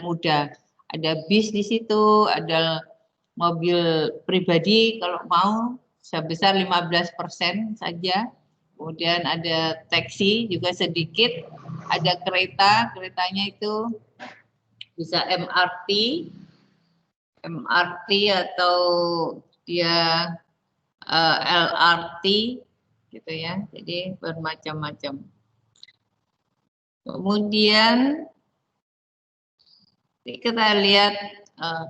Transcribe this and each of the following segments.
mudah. Ada bis di situ, ada mobil pribadi kalau mau sebesar 15% saja. Kemudian ada taksi juga sedikit, ada kereta, keretanya itu bisa MRT atau dia LRT gitu ya. Jadi bermacam-macam. Kemudian kita lihat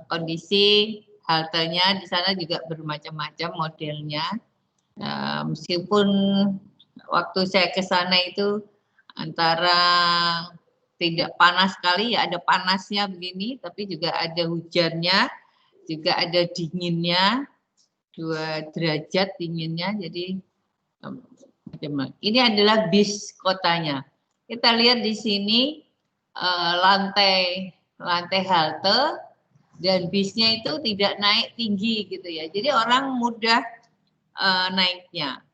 kondisi haltenya di sana juga bermacam-macam modelnya. Meskipun waktu saya ke sana itu antara tidak panas sekali, ya ada panasnya begini, tapi juga ada hujannya, juga ada dinginnya, 2 derajat dinginnya, jadi ini adalah bis kotanya. Kita lihat di sini lantai halte dan bisnya itu tidak naik tinggi gitu ya. Jadi orang mudah naiknya.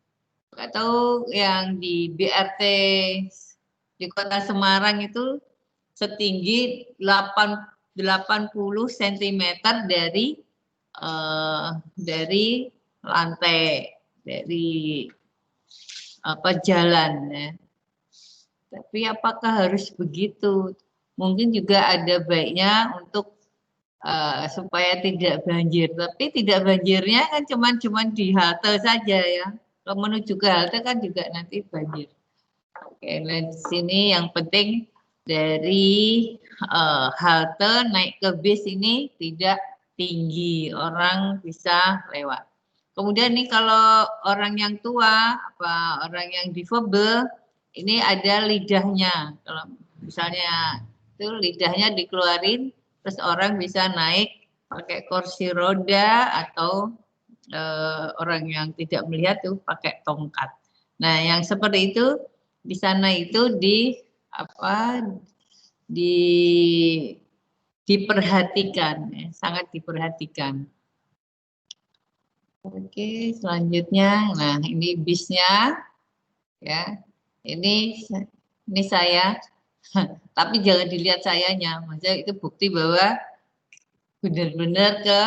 Atau yang di BRT di Kota Semarang itu setinggi 80 cm dari lantai, dari jalan ya. Tapi apakah harus begitu? Mungkin juga ada baiknya untuk supaya tidak banjir. Tapi tidak banjirnya kan cuman di halte saja ya. Kalau menuju ke halte kan juga nanti banjir. Oke, nah di sini yang penting dari halte naik ke bis ini tidak tinggi, orang bisa lewat. Kemudian nih kalau orang yang tua, orang yang difabel, ini ada lidahnya. Kalau misalnya itu lidahnya dikeluarin, terus orang bisa naik pakai kursi roda atau orang yang tidak melihat tuh pakai tongkat. Nah, yang seperti itu di sana itu diperhatikan, ya, sangat diperhatikan. Oke, selanjutnya, nah ini bisnya, ya, ini saya, tapi jangan dilihat sayanya, maksudnya itu bukti bahwa benar-benar ke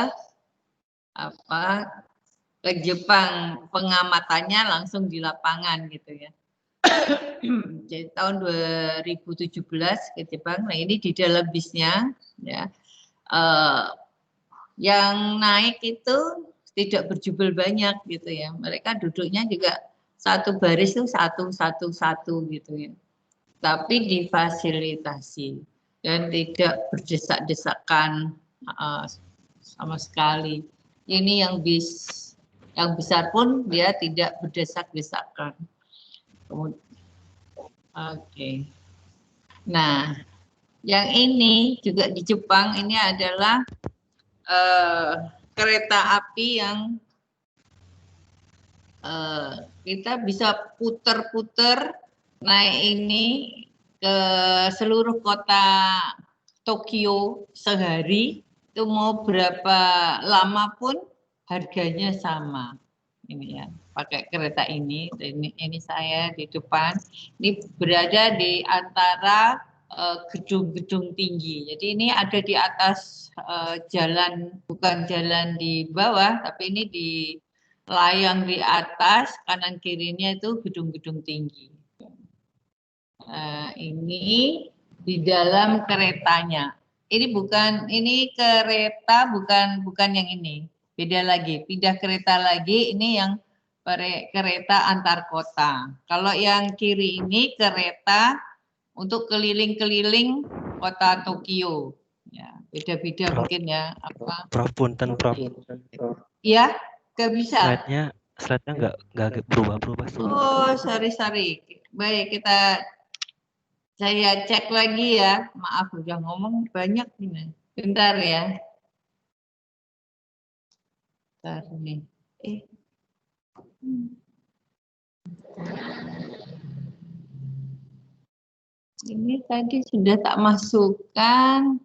Jepang, pengamatannya langsung di lapangan gitu ya. Jadi tahun 2017 ke Jepang, nah ini di dalam bisnya, ya, yang naik itu tidak berjubel banyak gitu ya. Mereka duduknya juga satu baris itu satu gitu ya. Tapi difasilitasi dan tidak berdesak-desakan sama sekali. Ini yang yang besar pun dia tidak berdesak-desakan. Oke. Nah, yang ini juga di Jepang ini adalah kereta api yang kita bisa puter-puter naik ini ke seluruh kota Tokyo sehari, itu mau berapa lama pun harganya sama. Ini ya, pakai kereta ini saya di depan, ini berada di antara gedung-gedung tinggi. Jadi ini ada di atas jalan, bukan jalan di bawah, tapi ini di layang di atas, kanan kirinya itu gedung-gedung tinggi. Ini di dalam keretanya. Ini kereta bukan yang ini. Beda lagi, pindah kereta lagi, ini yang kereta antar kota. Kalau yang kiri ini kereta untuk keliling-keliling kota Tokyo. Ya, beda-beda mungkin ya. Prof, punten Prof. Iya, gak bisa. Slide-nya nggak berubah-berubah. Oh, sorry. Baik, saya cek lagi ya. Maaf, udah ngomong banyak nih. Bentar ya. Bentar nih. Ini tadi sudah tak masukkan.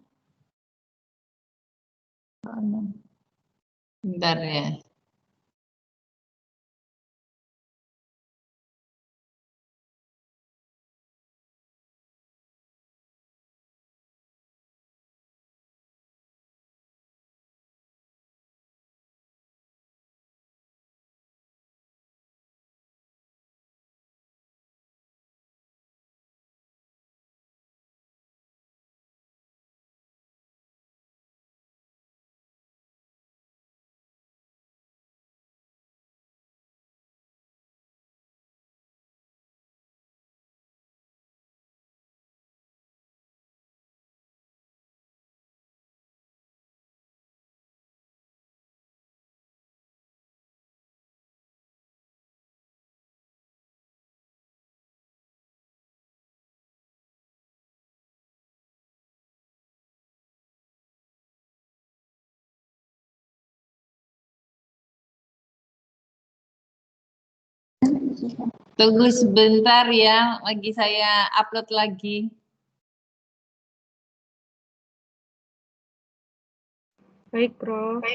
Bentar ya. Tunggu sebentar ya, lagi saya upload lagi. Baik, Prof.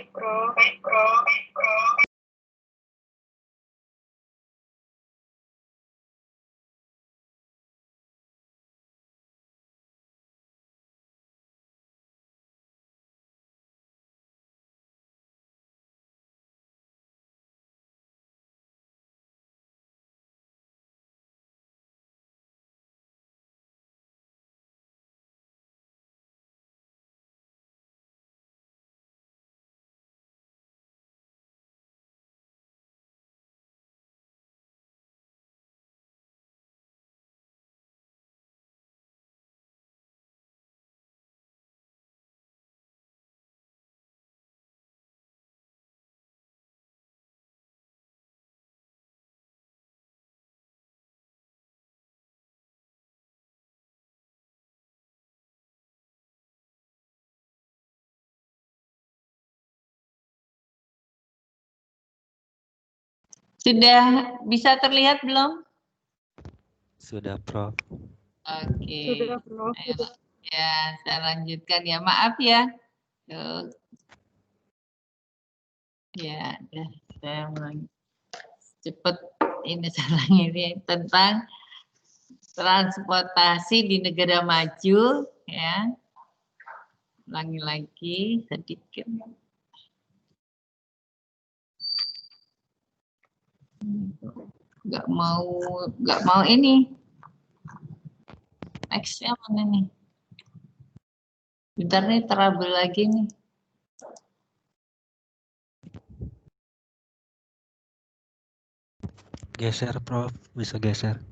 Sudah bisa terlihat belum? Sudah, Prof. Oke. Sudah, Prof. Ayo. Ya, saya lanjutkan ya. Maaf ya. Tuh. Ya, saya cepet ini salah ini tentang transportasi di negara maju ya. Ulangi lagi sedikit. Nggak mau ini. Nextnya mana nih? Bentar nih, trouble lagi nih. Geser, Prof. Bisa geser.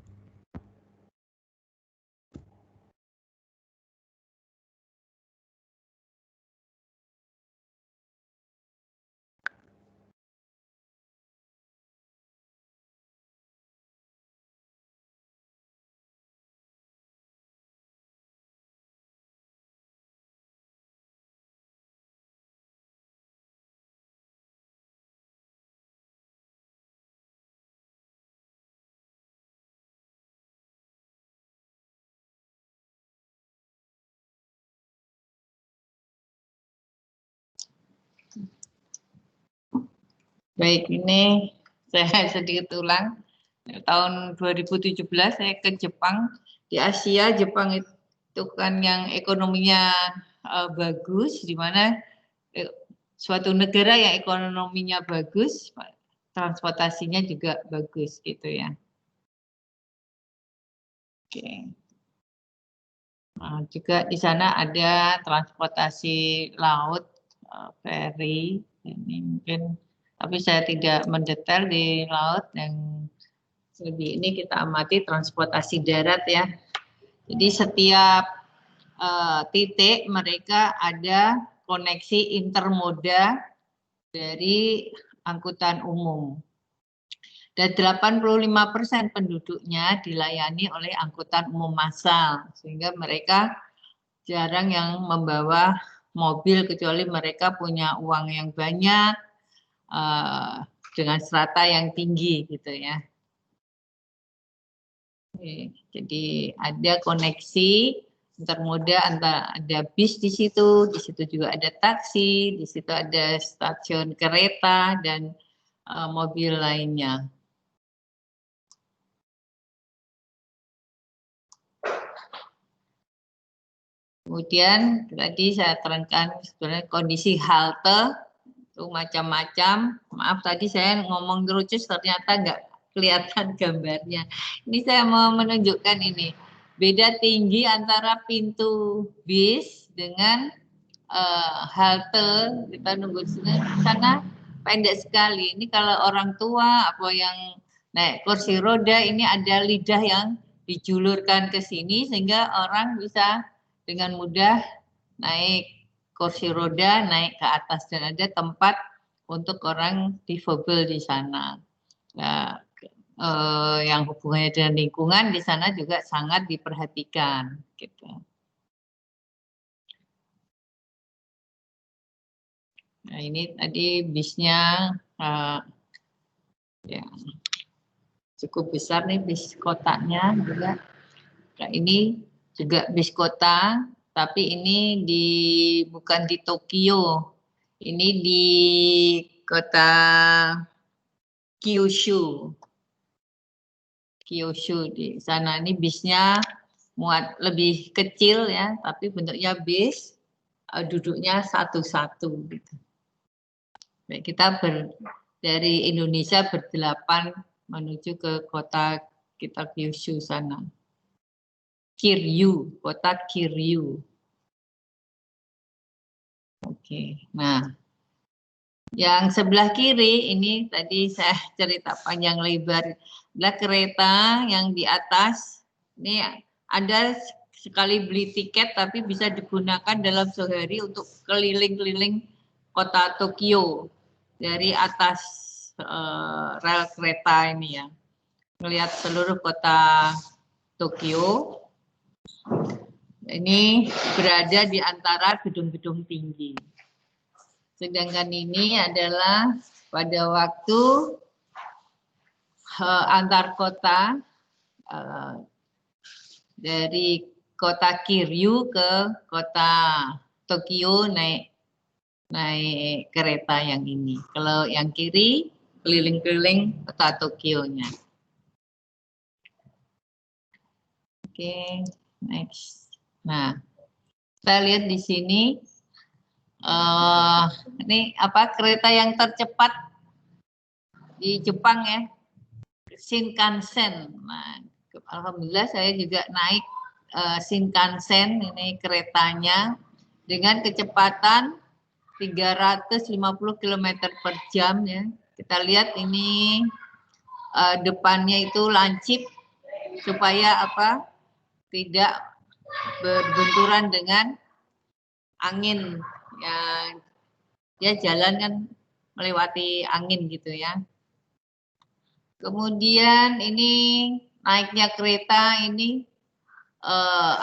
Baik, ini saya sedikit ulang. Tahun 2017 saya ke Jepang. Di Asia, Jepang itu kan yang ekonominya bagus, di mana suatu negara yang ekonominya bagus, transportasinya juga bagus gitu ya. Oke. Nah, juga di sana ada transportasi laut, ferry. Ini mungkin, tapi saya tidak mendetail di laut. Yang lebih ini kita amati transportasi darat ya. Jadi setiap titik mereka ada koneksi intermoda dari angkutan umum. Dan 85% penduduknya dilayani oleh angkutan umum massal, sehingga mereka jarang yang membawa mobil kecuali mereka punya uang yang banyak dengan strata yang tinggi gitu ya. Jadi ada koneksi intermoda antara ada bis di situ juga ada taksi, di situ ada stasiun kereta dan mobil lainnya. Kemudian tadi saya terangkan sebenarnya kondisi halte itu macam-macam. Maaf tadi saya ngomong terucus ternyata nggak kelihatan gambarnya. Ini saya mau menunjukkan ini beda tinggi antara pintu bis dengan halte. Kita nunggu di sana pendek sekali. Ini kalau orang tua apa yang naik kursi roda ini ada lidah yang dijulurkan ke sini sehingga orang bisa dengan mudah naik kursi roda, naik ke atas, dan ada tempat untuk orang difabel di sana. Nah, yang hubungannya dengan lingkungan di sana juga sangat diperhatikan. Gitu. Nah ini tadi bisnya, ya. cukup besar nih bis kotanya juga. Nah, ini juga bis kota, tapi ini bukan di Tokyo, ini di kota Kyushu. Kyushu di sana ini bisnya muat lebih kecil ya, tapi bentuknya bis, duduknya satu-satu gitu. Baik, kita dari Indonesia berdelapan menuju ke kota kita Kyushu sana. Kiryu, kota Kiryu. Oke, nah yang sebelah kiri ini tadi saya cerita panjang lebar, adalah kereta yang di atas. Ini ada sekali beli tiket tapi bisa digunakan dalam sehari untuk keliling-keliling kota Tokyo dari atas rel kereta ini ya. Melihat seluruh kota Tokyo. Ini berada di antara gedung-gedung tinggi. Sedangkan ini adalah pada waktu antar kota dari kota Kiryu ke kota Tokyo naik kereta yang ini. Kalau yang kiri keliling-keliling kota Tokyo-nya. Oke, next. Nah, kita lihat di sini ini apa kereta yang tercepat di Jepang ya, Shinkansen. Nah, alhamdulillah saya juga naik Shinkansen ini keretanya dengan kecepatan 350 km per jam ya. Kita lihat ini depannya itu lancip supaya apa? Tidak berbenturan dengan angin yang dia jalan kan melewati angin gitu ya. Kemudian ini naiknya kereta ini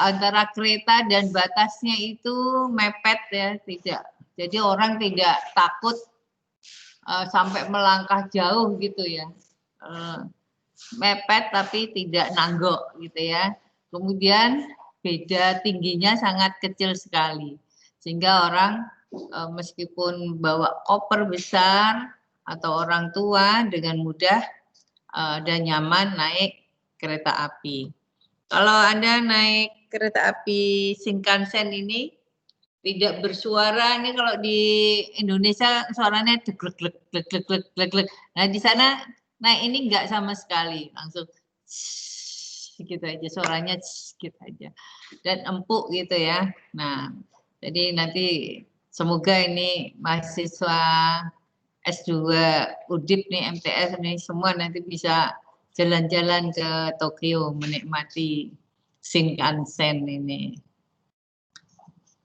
antara kereta dan batasnya itu mepet ya, tidak. Jadi orang tidak takut sampai melangkah jauh gitu ya. Mepet tapi tidak nanggok gitu ya. Kemudian beda tingginya sangat kecil sekali. Sehingga orang meskipun bawa koper besar atau orang tua dengan mudah dan nyaman naik kereta api. Kalau Anda naik kereta api Shinkansen ini tidak bersuara, ini kalau di Indonesia suaranya deglek. Nah di sana naik ini enggak sama sekali, langsung gitu aja suaranya gitu aja dan empuk gitu ya. Nah jadi nanti semoga ini mahasiswa S2 Undip nih MTS nih semua nanti bisa jalan-jalan ke Tokyo menikmati Shinkansen ini.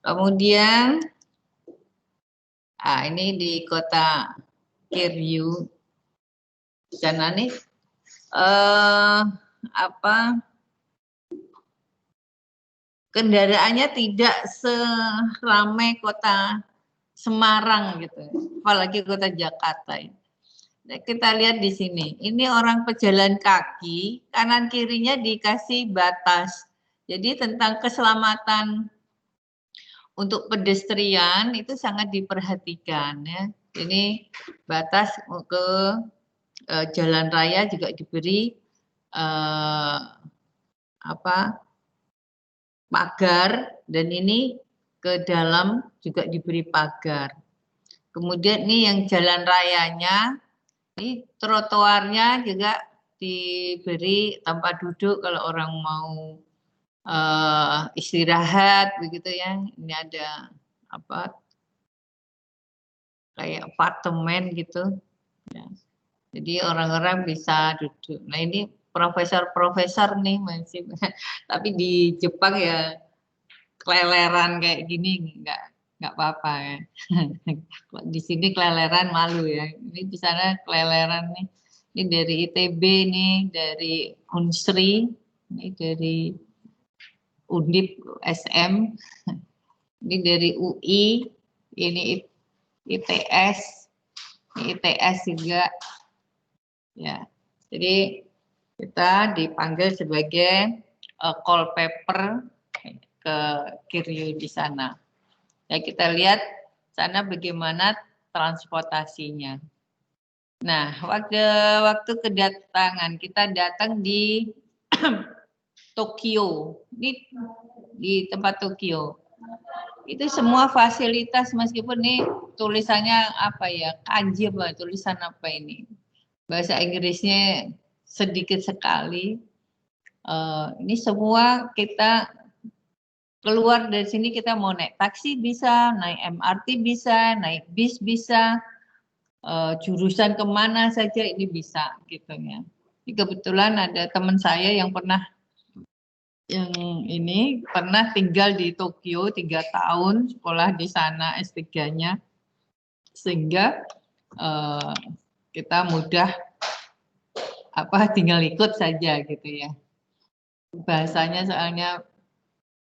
Kemudian ini di kota Kiryu sana nih kendaraannya tidak seramai kota Semarang gitu, apalagi kota Jakarta. Nah, kita lihat di sini, ini orang pejalan kaki, kanan kirinya dikasih batas. Jadi tentang keselamatan untuk pedestrian itu sangat diperhatikan ya. Ini batas ke jalan raya juga diberi pagar dan ini ke dalam juga diberi pagar. Kemudian ini yang jalan rayanya, ini trotoarnya juga diberi tempat duduk kalau orang mau istirahat begitu ya. Ini ada kayak apartemen gitu. Ya. Jadi orang-orang bisa duduk. Nah ini profesor-profesor nih masih, tapi di Jepang ya keleleran kayak gini nggak apa-apa ya. Di sini keleleran malu ya. Ini di sana keleleran nih. Ini dari ITB nih, dari Unsri, ini dari Undip SM, ini dari UI, ini ITS, ini ITS juga. Ya, jadi kita dipanggil sebagai call paper ke Kiryu di sana. Ya, kita lihat sana bagaimana transportasinya. Nah, waktu kedatangan kita datang di Tokyo, di tempat Tokyo. Itu semua fasilitas meskipun ini tulisannya apa ya, kanji apa, tulisan apa ini. Bahasa Inggrisnya sedikit sekali. Ini semua kita keluar dari sini kita mau naik taksi bisa, naik MRT bisa, naik bis bisa, jurusan kemana saja ini bisa gitu ya. Ini kebetulan ada teman saya yang pernah tinggal di Tokyo 3 tahun, sekolah di sana S3-nya, sehingga kita mudah tinggal ikut saja gitu ya. Bahasanya soalnya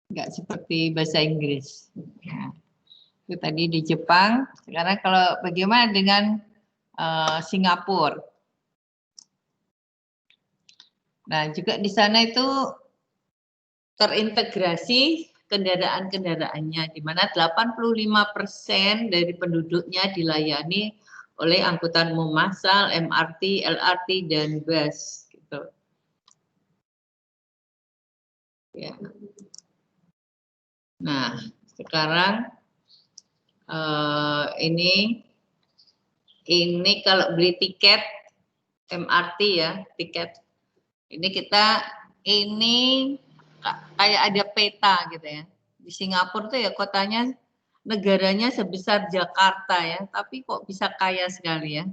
nggak seperti bahasa Inggris. Ya. Itu tadi di Jepang. Sekarang kalau bagaimana dengan Singapura? Nah, juga di sana itu terintegrasi kendaraan-kendaraannya, di mana 85% dari penduduknya dilayani oleh angkutan umum massal, MRT, LRT, dan bus. Gitu. Ya. Nah, sekarang ini kalau beli tiket MRT ya, tiket ini kayak ada peta gitu ya. Di Singapura tuh ya kotanya, negaranya sebesar Jakarta ya, tapi kok bisa kaya sekali ya.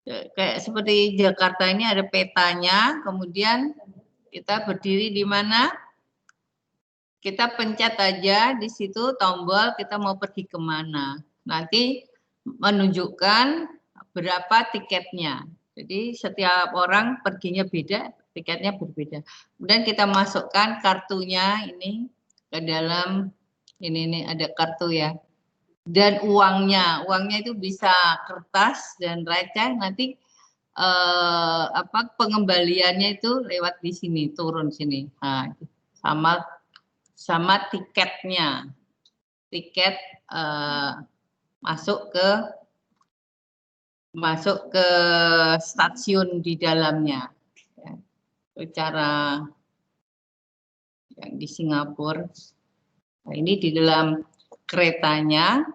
Kayak seperti Jakarta ini ada petanya, kemudian kita berdiri di mana, kita pencet aja di situ tombol kita mau pergi kemana. Nanti menunjukkan berapa tiketnya. Jadi setiap orang perginya beda, tiketnya berbeda. Kemudian kita masukkan kartunya ini ke dalam ini ada kartu ya. Dan uangnya itu bisa kertas dan receh. Nanti pengembaliannya itu lewat di sini, turun sini. Nah, sama tiketnya, tiket masuk ke stasiun di dalamnya. Ya. Cara yang di Singapura. Nah, ini di dalam keretanya.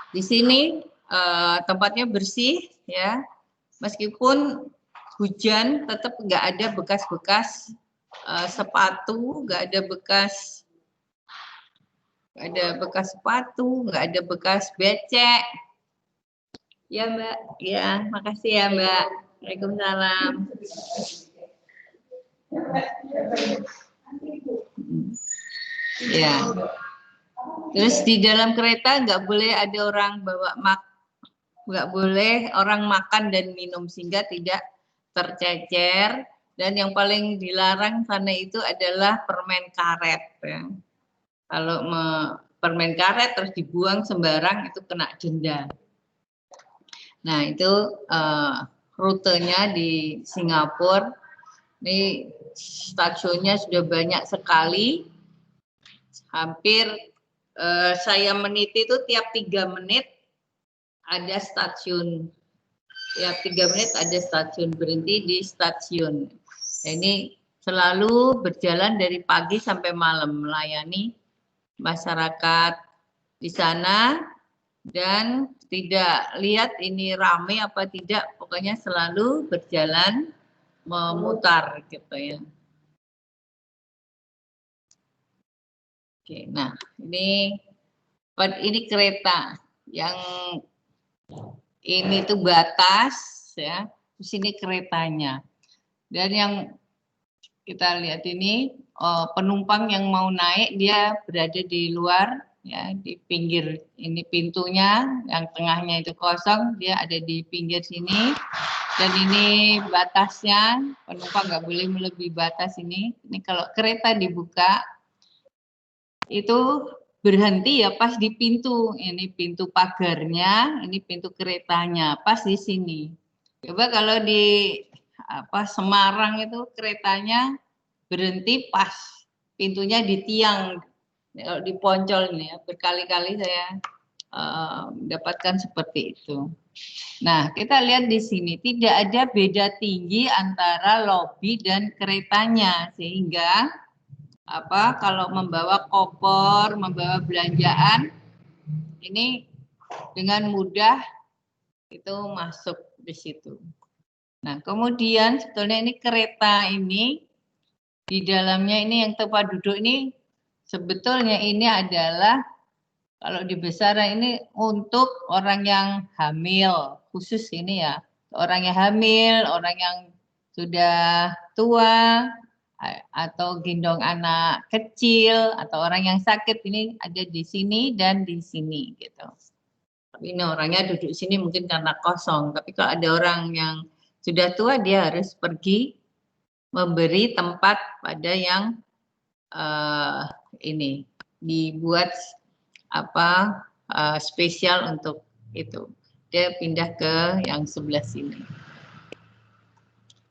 Di sini tempatnya bersih ya. Meskipun hujan tetap nggak ada bekas-bekas sepatu, nggak ada bekas sepatu, nggak ada bekas becek. Ya Mbak, ya makasih ya Mbak. Waalaikumsalam. Ya. Terus di dalam kereta nggak boleh ada orang nggak boleh orang makan dan minum sehingga tidak tercecer. Dan yang paling dilarang sana itu adalah permen karet. Ya. Kalau permen karet terus dibuang sembarang itu kena denda. Nah itu rutenya di Singapura. Ini stasiunnya sudah banyak sekali. Hampir saya meniti itu tiap 3 menit ada stasiun. Tiap 3 menit ada stasiun, berhenti di stasiun. Nah, ini selalu berjalan dari pagi sampai malam melayani masyarakat di sana dan tidak lihat ini ramai apa tidak, pokoknya selalu berjalan memutar gitu ya. Oke, nah ini kereta yang ini tuh batas ya, di sini keretanya. Dan yang kita lihat ini penumpang yang mau naik dia berada di luar ya, di pinggir ini pintunya, yang tengahnya itu kosong, dia ada di pinggir sini. Dan ini batasnya, penumpang nggak boleh melebihi batas ini. Ini kalau kereta dibuka itu berhenti ya pas di pintu, ini pintu pagarnya, ini pintu keretanya, pas di sini. Coba kalau di Semarang itu keretanya berhenti pas pintunya di tiang, di Poncol ini ya, berkali-kali saya mendapatkan seperti itu. Nah, kita lihat di sini tidak ada beda tinggi antara lobi dan keretanya, sehingga kalau membawa koper, membawa belanjaan ini dengan mudah itu masuk di situ. Nah, kemudian sebetulnya ini kereta ini di dalamnya ini yang tempat duduk ini sebetulnya ini adalah kalau di besaran ini untuk orang yang hamil, khusus ini ya. Orang yang hamil, orang yang sudah tua, atau gendong anak kecil, atau orang yang sakit ini ada di sini dan di sini gitu. Tapi ini orangnya duduk di sini mungkin karena kosong. Tapi kalau ada orang yang sudah tua, dia harus pergi memberi tempat pada yang ini dibuat spesial untuk itu. Dia pindah ke yang sebelah sini.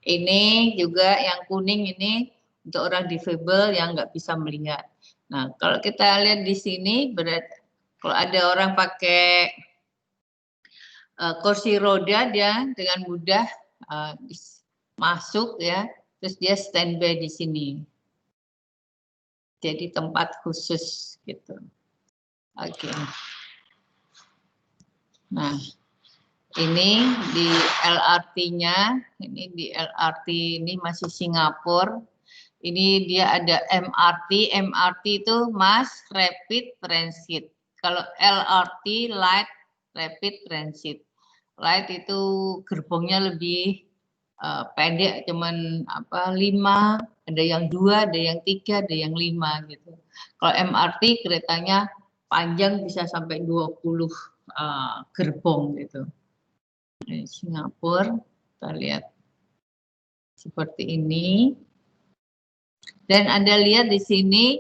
Ini juga yang kuning ini untuk orang difabel yang nggak bisa melihat. Nah, kalau kita lihat di sini, berarti kalau ada orang pakai kursi roda, dia dengan mudah masuk ya, terus dia standby di sini. Jadi tempat khusus gitu. Oke. Nah, ini di LRT-nya, ini di LRT ini masih Singapura. Ini dia ada MRT, MRT itu Mass Rapid Transit. Kalau LRT Light Rapid Transit. Light itu gerbongnya lebih pendek, cuman 5, ada yang 2, ada yang 3, ada yang 5 gitu. Kalau MRT keretanya panjang bisa sampai 20 gerbong gitu. Di Singapura kita lihat seperti ini. Dan Anda lihat di sini,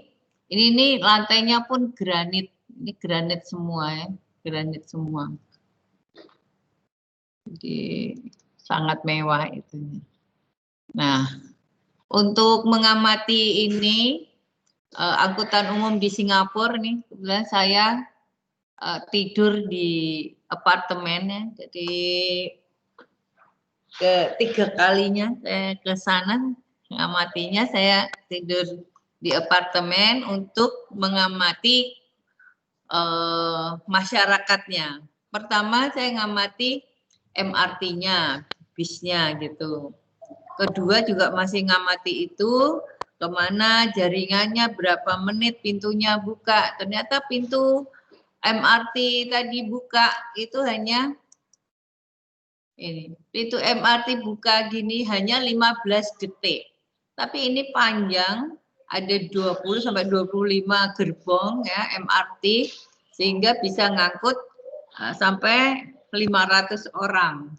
ini lantainya pun granit. Ini granit semua ya, granit semua. Jadi sangat mewah itu. Nah, untuk mengamati ini angkutan umum di Singapura nih, kebetulan saya tidur di apartemen ya, jadi ketiga kalinya saya ke sana mengamatinya. Saya tidur di apartemen untuk mengamati masyarakatnya. Pertama saya ngamati MRT-nya, bisnya gitu. Kedua juga masih ngamati itu, kemana jaringannya, berapa menit pintunya buka. Ternyata pintu MRT tadi buka itu hanya ini. Pintu MRT buka gini hanya 15 detik. Tapi ini panjang, ada 20 sampai 25 gerbong ya MRT, sehingga bisa ngangkut sampai 500 orang.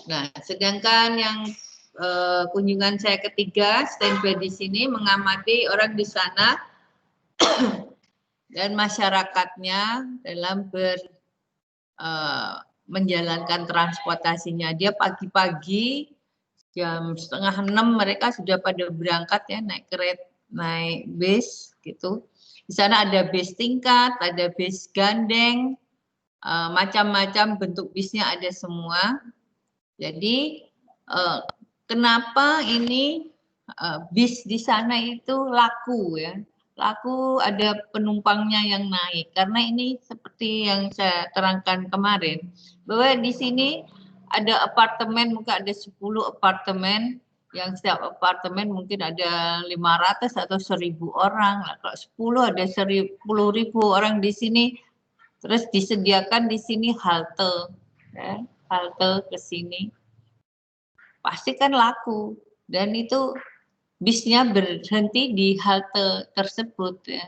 Nah, sedangkan yang kunjungan saya ketiga, standby di sini mengamati orang di sana dan masyarakatnya dalam menjalankan transportasinya. Dia pagi-pagi jam 5:30 mereka sudah pada berangkat ya, naik kereta, naik bis gitu. Di sana ada bis tingkat, ada bis gandeng, macam-macam bentuk bisnya ada semua. Jadi kenapa ini bis di sana itu laku ya? Laku, ada penumpangnya yang naik. Karena ini seperti yang saya terangkan kemarin, bahwa di sini ada apartemen, mungkin ada 10 apartemen, yang setiap apartemen mungkin ada 500 atau 1.000 orang. Nah, kalau 10 ada 10.000 orang di sini, terus disediakan di sini halte, ya, halte ke sini. Pasti kan laku, dan itu bisnya berhenti di halte tersebut ya,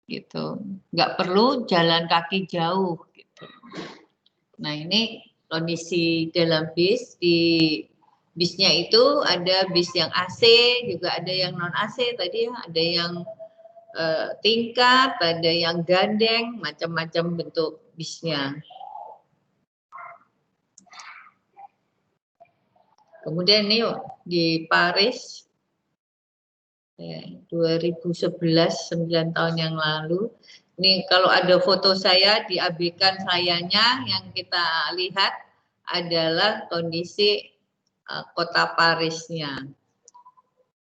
gitu, nggak perlu jalan kaki jauh gitu. Nah, ini kondisi dalam bis. Di bisnya itu ada bis yang AC, juga ada yang non AC tadi ya, ada yang tingkat, ada yang gandeng, macam-macam bentuk bisnya. Kemudian ini di Paris, ya, 2011, 9 tahun yang lalu. Ini kalau ada foto saya diabaikan sayanya, yang kita lihat adalah kondisi kota Parisnya.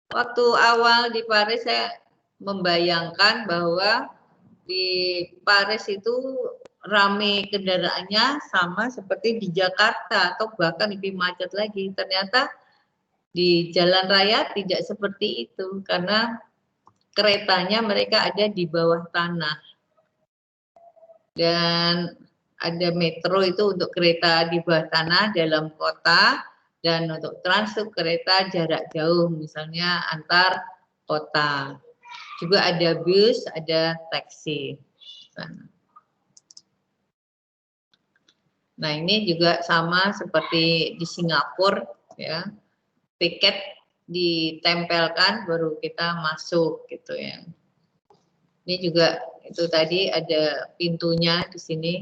Waktu awal di Paris saya membayangkan bahwa di Paris itu rame kendaraannya sama seperti di Jakarta atau bahkan lebih macet lagi. Ternyata di jalan raya tidak seperti itu karena keretanya mereka ada di bawah tanah. Dan ada metro itu untuk kereta di bawah tanah dalam kota dan untuk transfer kereta jarak jauh misalnya antar kota. Juga ada bus, ada taksi. Nah, ini juga sama seperti di Singapura, ya. Tiket ditempelkan baru kita masuk gitu ya. Ini juga itu tadi ada pintunya di sini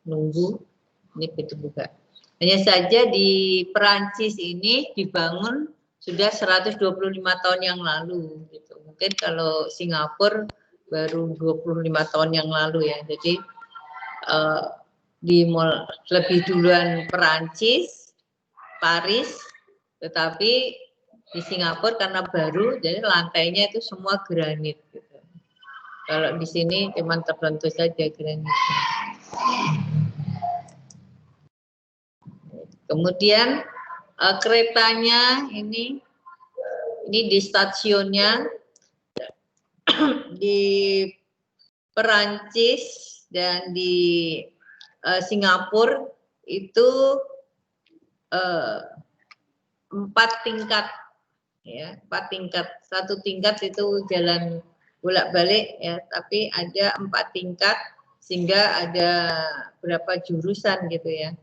nunggu. Ini pintu buka. Hanya saja di Perancis ini dibangun sudah 125 tahun yang lalu gitu. Mungkin kalau Singapura baru 25 tahun yang lalu ya. Jadi lebih duluan Perancis, Paris, tetapi di Singapura karena baru, jadi lantainya itu semua granit. Gitu. Kalau di sini cuma tertentu saja granitnya. Kemudian keretanya ini di stasiunnya di Perancis dan di Singapura itu 4 tingkat, ya 4 tingkat. 1 tingkat itu jalan bolak-balik ya, tapi ada 4 tingkat sehingga ada berapa jurusan gitu ya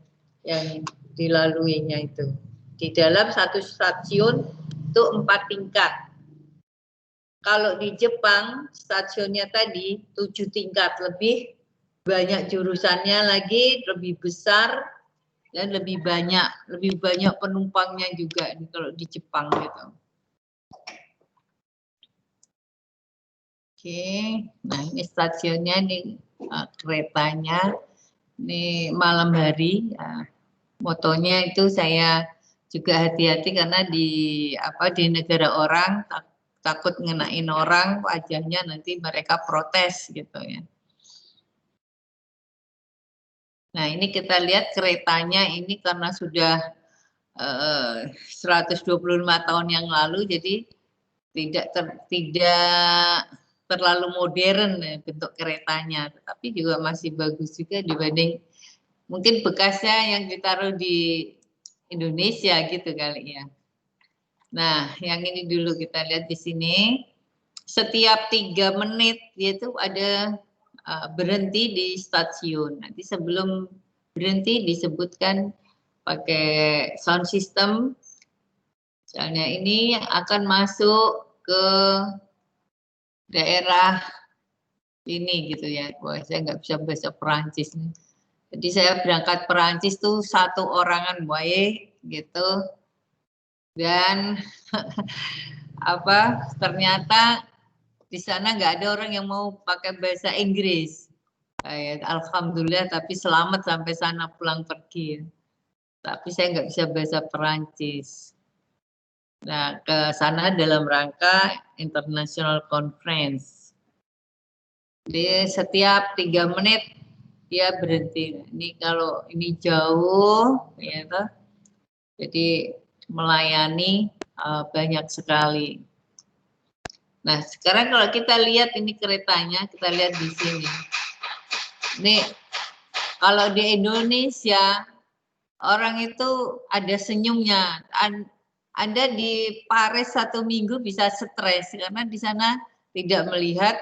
yang dilaluinya itu. Di dalam satu stasiun itu 4 tingkat. Kalau di Jepang stasiunnya tadi 7 tingkat, lebih banyak jurusannya lagi, lebih besar dan lebih banyak penumpangnya juga kalau di Jepang gitu. Oke, nah ini stasiunnya, ini keretanya, ini malam hari. Motonya itu saya juga hati-hati karena di negara orang takut ngenain orang wajahnya, nanti mereka protes gitu ya. Nah ini kita lihat keretanya ini karena sudah 125 tahun yang lalu, jadi tidak terlalu modern ya, bentuk keretanya, tetapi juga masih bagus juga dibanding mungkin bekasnya yang ditaruh di Indonesia gitu kali ya. Nah, yang ini dulu kita lihat di sini. Setiap 3 menit dia tuh ada berhenti di stasiun. Nanti sebelum berhenti disebutkan pakai sound system. Misalnya ini akan masuk ke daerah ini gitu ya. Wah, saya nggak bisa bahasa Perancis nih. Jadi saya berangkat Perancis tuh 1 orangan baik gitu. Dan ternyata di sana nggak ada orang yang mau pakai bahasa Inggris. Alhamdulillah, tapi selamat sampai sana pulang pergi. Tapi saya nggak bisa bahasa Perancis. Nah, ke sana dalam rangka international conference. Jadi setiap 3 menit dia berhenti. Ini kalau ini jauh, ya toh. Jadi melayani banyak sekali. Nah, sekarang kalau kita lihat ini keretanya, kita lihat di sini. Ini kalau di Indonesia orang itu ada senyumnya. Anda di Paris 1 minggu bisa stres karena di sana tidak melihat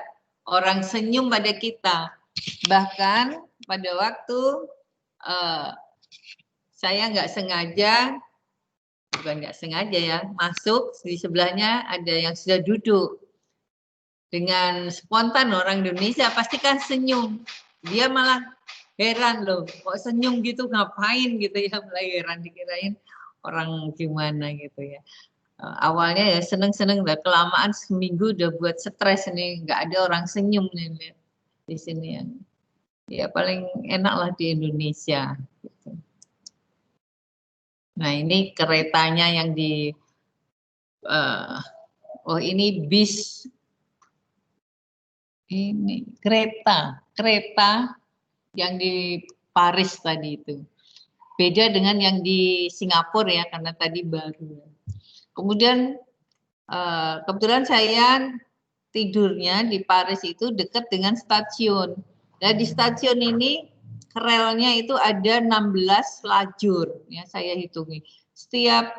orang senyum pada kita. Bahkan pada waktu saya nggak sengaja, bukan nggak sengaja ya, masuk di sebelahnya ada yang sudah duduk. dengan spontan orang Indonesia pasti kan senyum. Dia malah heran loh, kok senyum gitu ngapain gitu ya, mulai heran dikirain orang gimana gitu ya. Awalnya ya seneng-seneng, udah kelamaan seminggu udah buat stres nih, nggak ada orang senyum nih di sini ya. Ya paling enak lah di Indonesia. Gitu. Nah ini keretanya yang di, oh ini bis, ini kereta yang di Paris tadi itu. Beda dengan yang di Singapura ya, karena tadi baru. Kemudian kebetulan saya tidurnya di Paris itu dekat dengan stasiun. Nah di stasiun ini relnya itu ada 16 lajur, ya saya hitungi. Setiap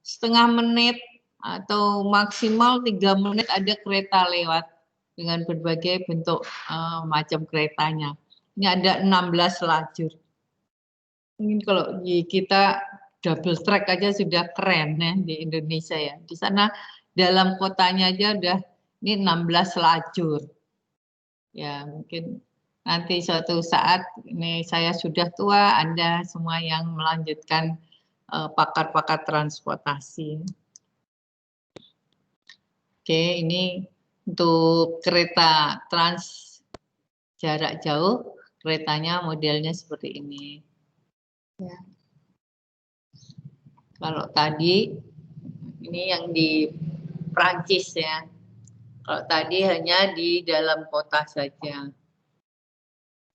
setengah menit atau maksimal 3 menit ada kereta lewat dengan berbagai bentuk macam keretanya. Ini ada 16 lajur. Mungkin kalau di kita double track aja sudah keren ya di Indonesia ya. Di sana dalam kotanya aja udah ini 16 lajur. Ya mungkin nanti suatu saat ini saya sudah tua, Anda semua yang melanjutkan pakar-pakar transportasi. Oke, ini untuk kereta trans jarak jauh, keretanya modelnya seperti ini. Ya. Kalau tadi ini yang di Prancis ya. Kalau tadi hanya di dalam kota saja.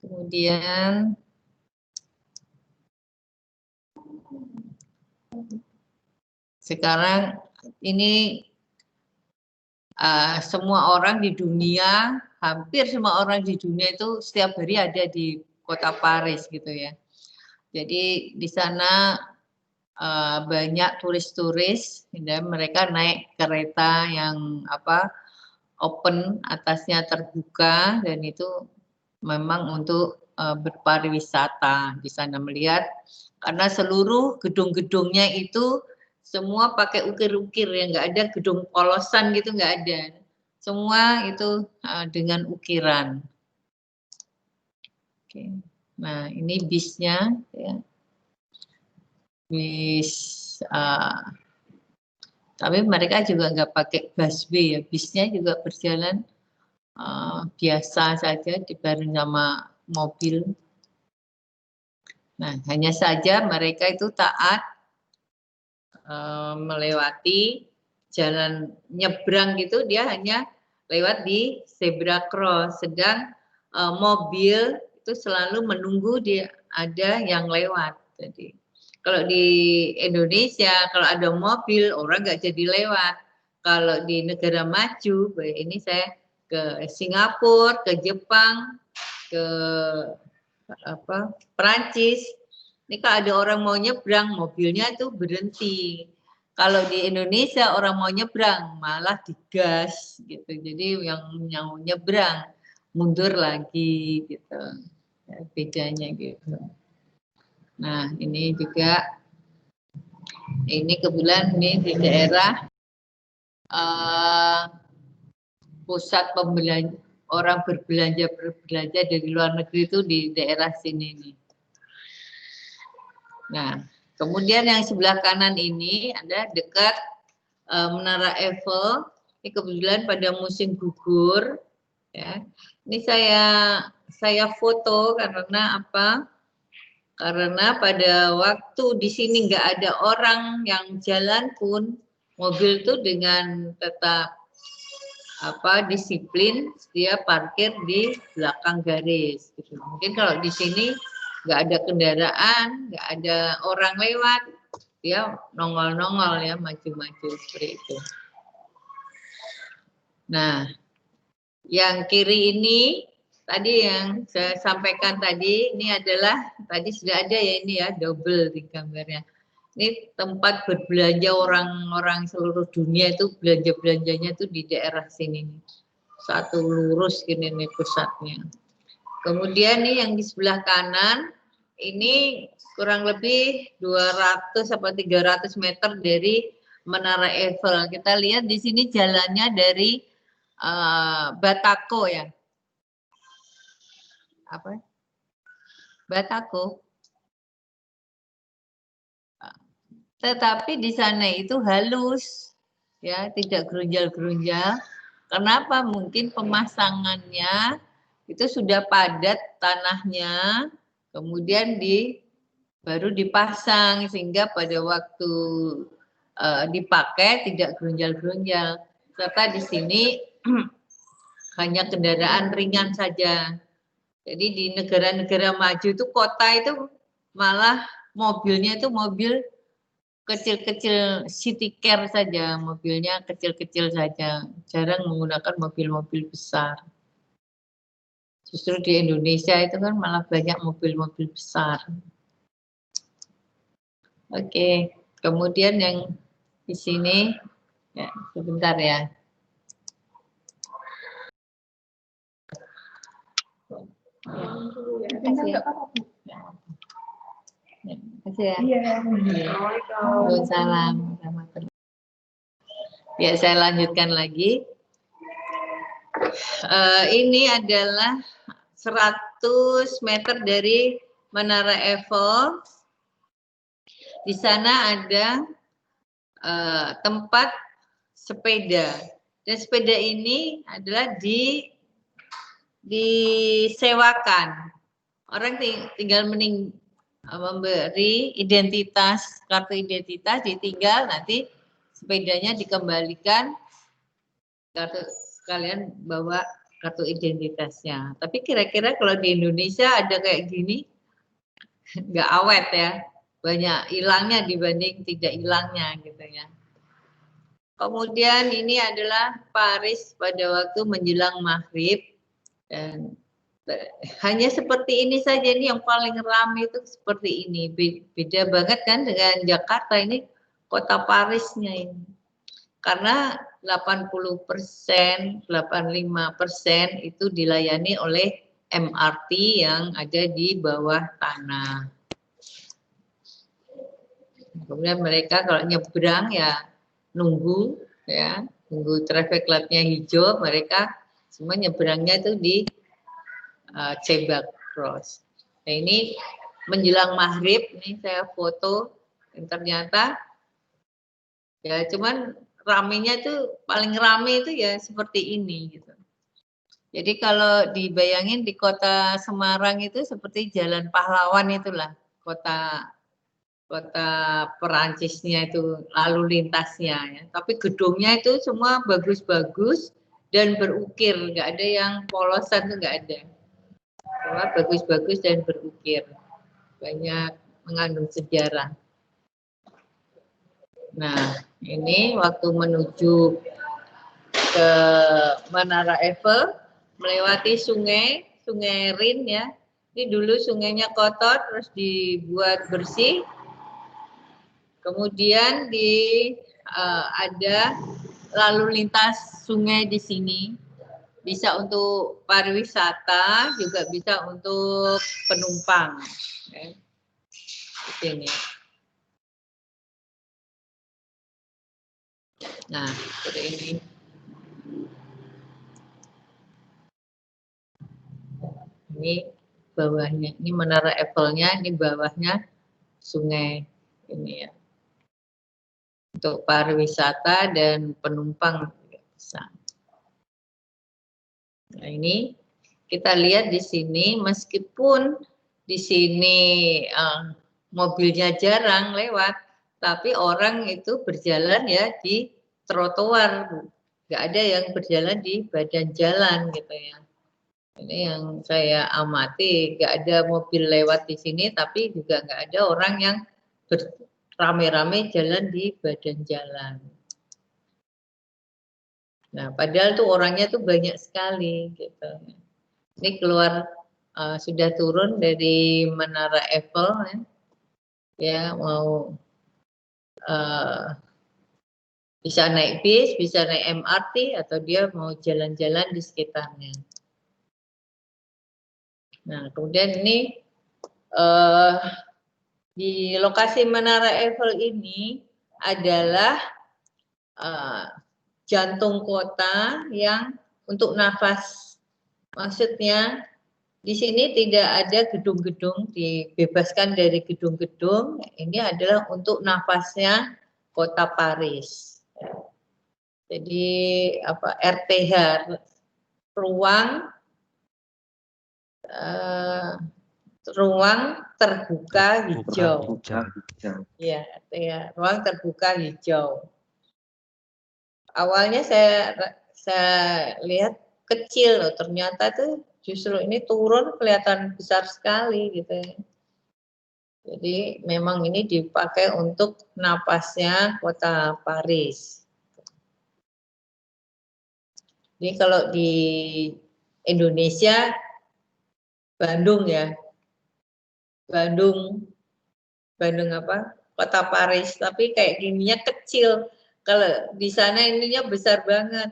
Kemudian sekarang ini semua orang di dunia, hampir semua orang di dunia itu setiap hari ada di kota Paris gitu ya. Jadi di sana banyak turis-turis, dan mereka naik kereta yang open, atasnya terbuka, dan itu memang untuk berpariwisata di sana, melihat karena seluruh gedung-gedungnya itu semua pakai ukir-ukir ya, nggak ada gedung polosan gitu, nggak ada, semua itu dengan ukiran. Oke. Nah ini bisnya ya, bis tapi mereka juga nggak pakai busway ya, bisnya juga berjalan biasa saja dibareng sama mobil. Nah hanya saja mereka itu taat melewati jalan nyebrang gitu, dia hanya lewat di zebra cross, sedang mobil itu selalu menunggu dia ada yang lewat. Jadi kalau di Indonesia kalau ada mobil orang nggak jadi lewat. Kalau di negara maju, ini saya ke Singapura, ke Jepang, ke Perancis. Ini kalau ada orang mau nyebrang, mobilnya itu berhenti. Kalau di Indonesia orang mau nyebrang malah digas gitu. Jadi yang nyebrang mundur lagi gitu. Ya, bedanya gitu. Nah ini juga, ini kebetulan ini di daerah pusat pembelanja, orang berbelanja dari luar negeri itu di daerah sini nih. Nah, kemudian yang sebelah kanan ini ada dekat Menara Eiffel. Ini kebetulan pada musim gugur. Ya. Ini saya foto karena apa? Karena pada waktu di sini nggak ada orang yang jalan pun, mobil itu dengan tetap disiplin dia parkir di belakang garis. Gitu. Mungkin kalau di sini nggak ada kendaraan, nggak ada orang lewat, dia nongol-nongol ya, maju-maju seperti itu. Nah, yang kiri ini tadi yang saya sampaikan tadi, ini adalah tadi sudah ada ya, ini ya double di gambarnya. Ini tempat berbelanja orang-orang seluruh dunia, itu belanja-belanjanya itu di daerah sini nih. Satu lurus gini nih pusatnya. Kemudian nih yang di sebelah kanan ini kurang lebih 200 atau 300 meter dari Menara Eiffel. Kita lihat di sini jalannya dari Batako ya. Apa? Batako. Tetapi di sana itu halus, ya, tidak gerunjal-gerunjal. Kenapa? Mungkin pemasangannya itu sudah padat tanahnya, kemudian baru dipasang sehingga pada waktu dipakai tidak gerunjal-gerunjal. Serta di sini hanya kendaraan ringan saja. Jadi di negara-negara maju itu kota itu malah mobilnya itu mobil kecil-kecil, city car saja, mobilnya kecil-kecil saja, jarang menggunakan mobil-mobil besar. Justru di Indonesia itu kan malah banyak mobil-mobil besar. Oke, kemudian yang di sini, ya, sebentar ya. Terima kasih ya. Waalaikumsalam. Ya, saya lanjutkan lagi. Ini adalah 100 meter dari Menara Eiffel. Di sana ada tempat sepeda. Dan sepeda ini adalah disewakan. Orang tinggal memberi identitas, kartu identitas, ditinggal nanti sepedanya dikembalikan, kalian bawa kartu identitasnya. Tapi kira-kira kalau di Indonesia ada kayak gini, nggak awet ya, banyak hilangnya dibanding tidak hilangnya gitu ya. Kemudian ini adalah Paris pada waktu menjelang maghrib, dan hanya seperti ini saja, ini yang paling ramai itu seperti ini. Beda banget kan dengan Jakarta, ini kota Parisnya ini. Karena 80%, 85% itu dilayani oleh MRT yang ada di bawah tanah. Kemudian mereka kalau nyebrang ya nunggu traffic light-nya hijau, mereka semua nyebrangnya itu di Zebra Cross. Nah, ini menjelang maghrib, ini saya foto, dan ternyata ya cuman ramenya itu paling rame itu ya seperti ini gitu. Jadi kalau dibayangin di kota Semarang itu seperti Jalan Pahlawan itulah, kota Perancisnya itu lalu lintasnya ya. Tapi gedungnya itu semua bagus-bagus dan berukir, nggak ada yang polosan, tuh nggak ada. Semua bagus-bagus dan berukir, banyak mengandung sejarah. Nah, ini waktu menuju ke Menara Eiffel, melewati sungai Rin ya. Ini dulu sungainya kotor, terus dibuat bersih. Kemudian ada lalu lintas sungai di sini. Bisa untuk pariwisata, juga bisa untuk penumpang. Di sini. Nah, seperti ini. Ini bawahnya, ini Menara Eiffel-nya, ini bawahnya sungai ini ya. Untuk pariwisata dan penumpang bisa. Nah, ini kita lihat di sini, meskipun di sini mobilnya jarang lewat, tapi orang itu berjalan ya di trotoar, nggak ada yang berjalan di badan jalan gitu ya. Ini yang saya amati, nggak ada mobil lewat di sini, tapi juga nggak ada orang yang rame-rame jalan di badan jalan. Nah, padahal tuh orangnya tuh banyak sekali gitu. Ini keluar sudah turun dari Menara Eiffel ya, mau bisa naik bis, bisa naik MRT, atau dia mau jalan-jalan di sekitarnya. Nah, kemudian ini di lokasi Menara Eiffel ini adalah jantung kota yang untuk nafas. Maksudnya di sini tidak ada gedung-gedung, dibebaskan dari gedung-gedung. Ini adalah untuk nafasnya Kota Paris. Jadi apa RTH, ruang terbuka hijau. Ya, ruang terbuka hijau. Awalnya saya lihat kecil loh, ternyata tuh justru ini turun kelihatan besar sekali gitu ya. Jadi memang ini dipakai untuk napasnya Kota Paris. Ini kalau di Indonesia, Bandung ya, Bandung apa? Kota Paris, tapi kayak gininya kecil. Kalau di sana ininya besar banget.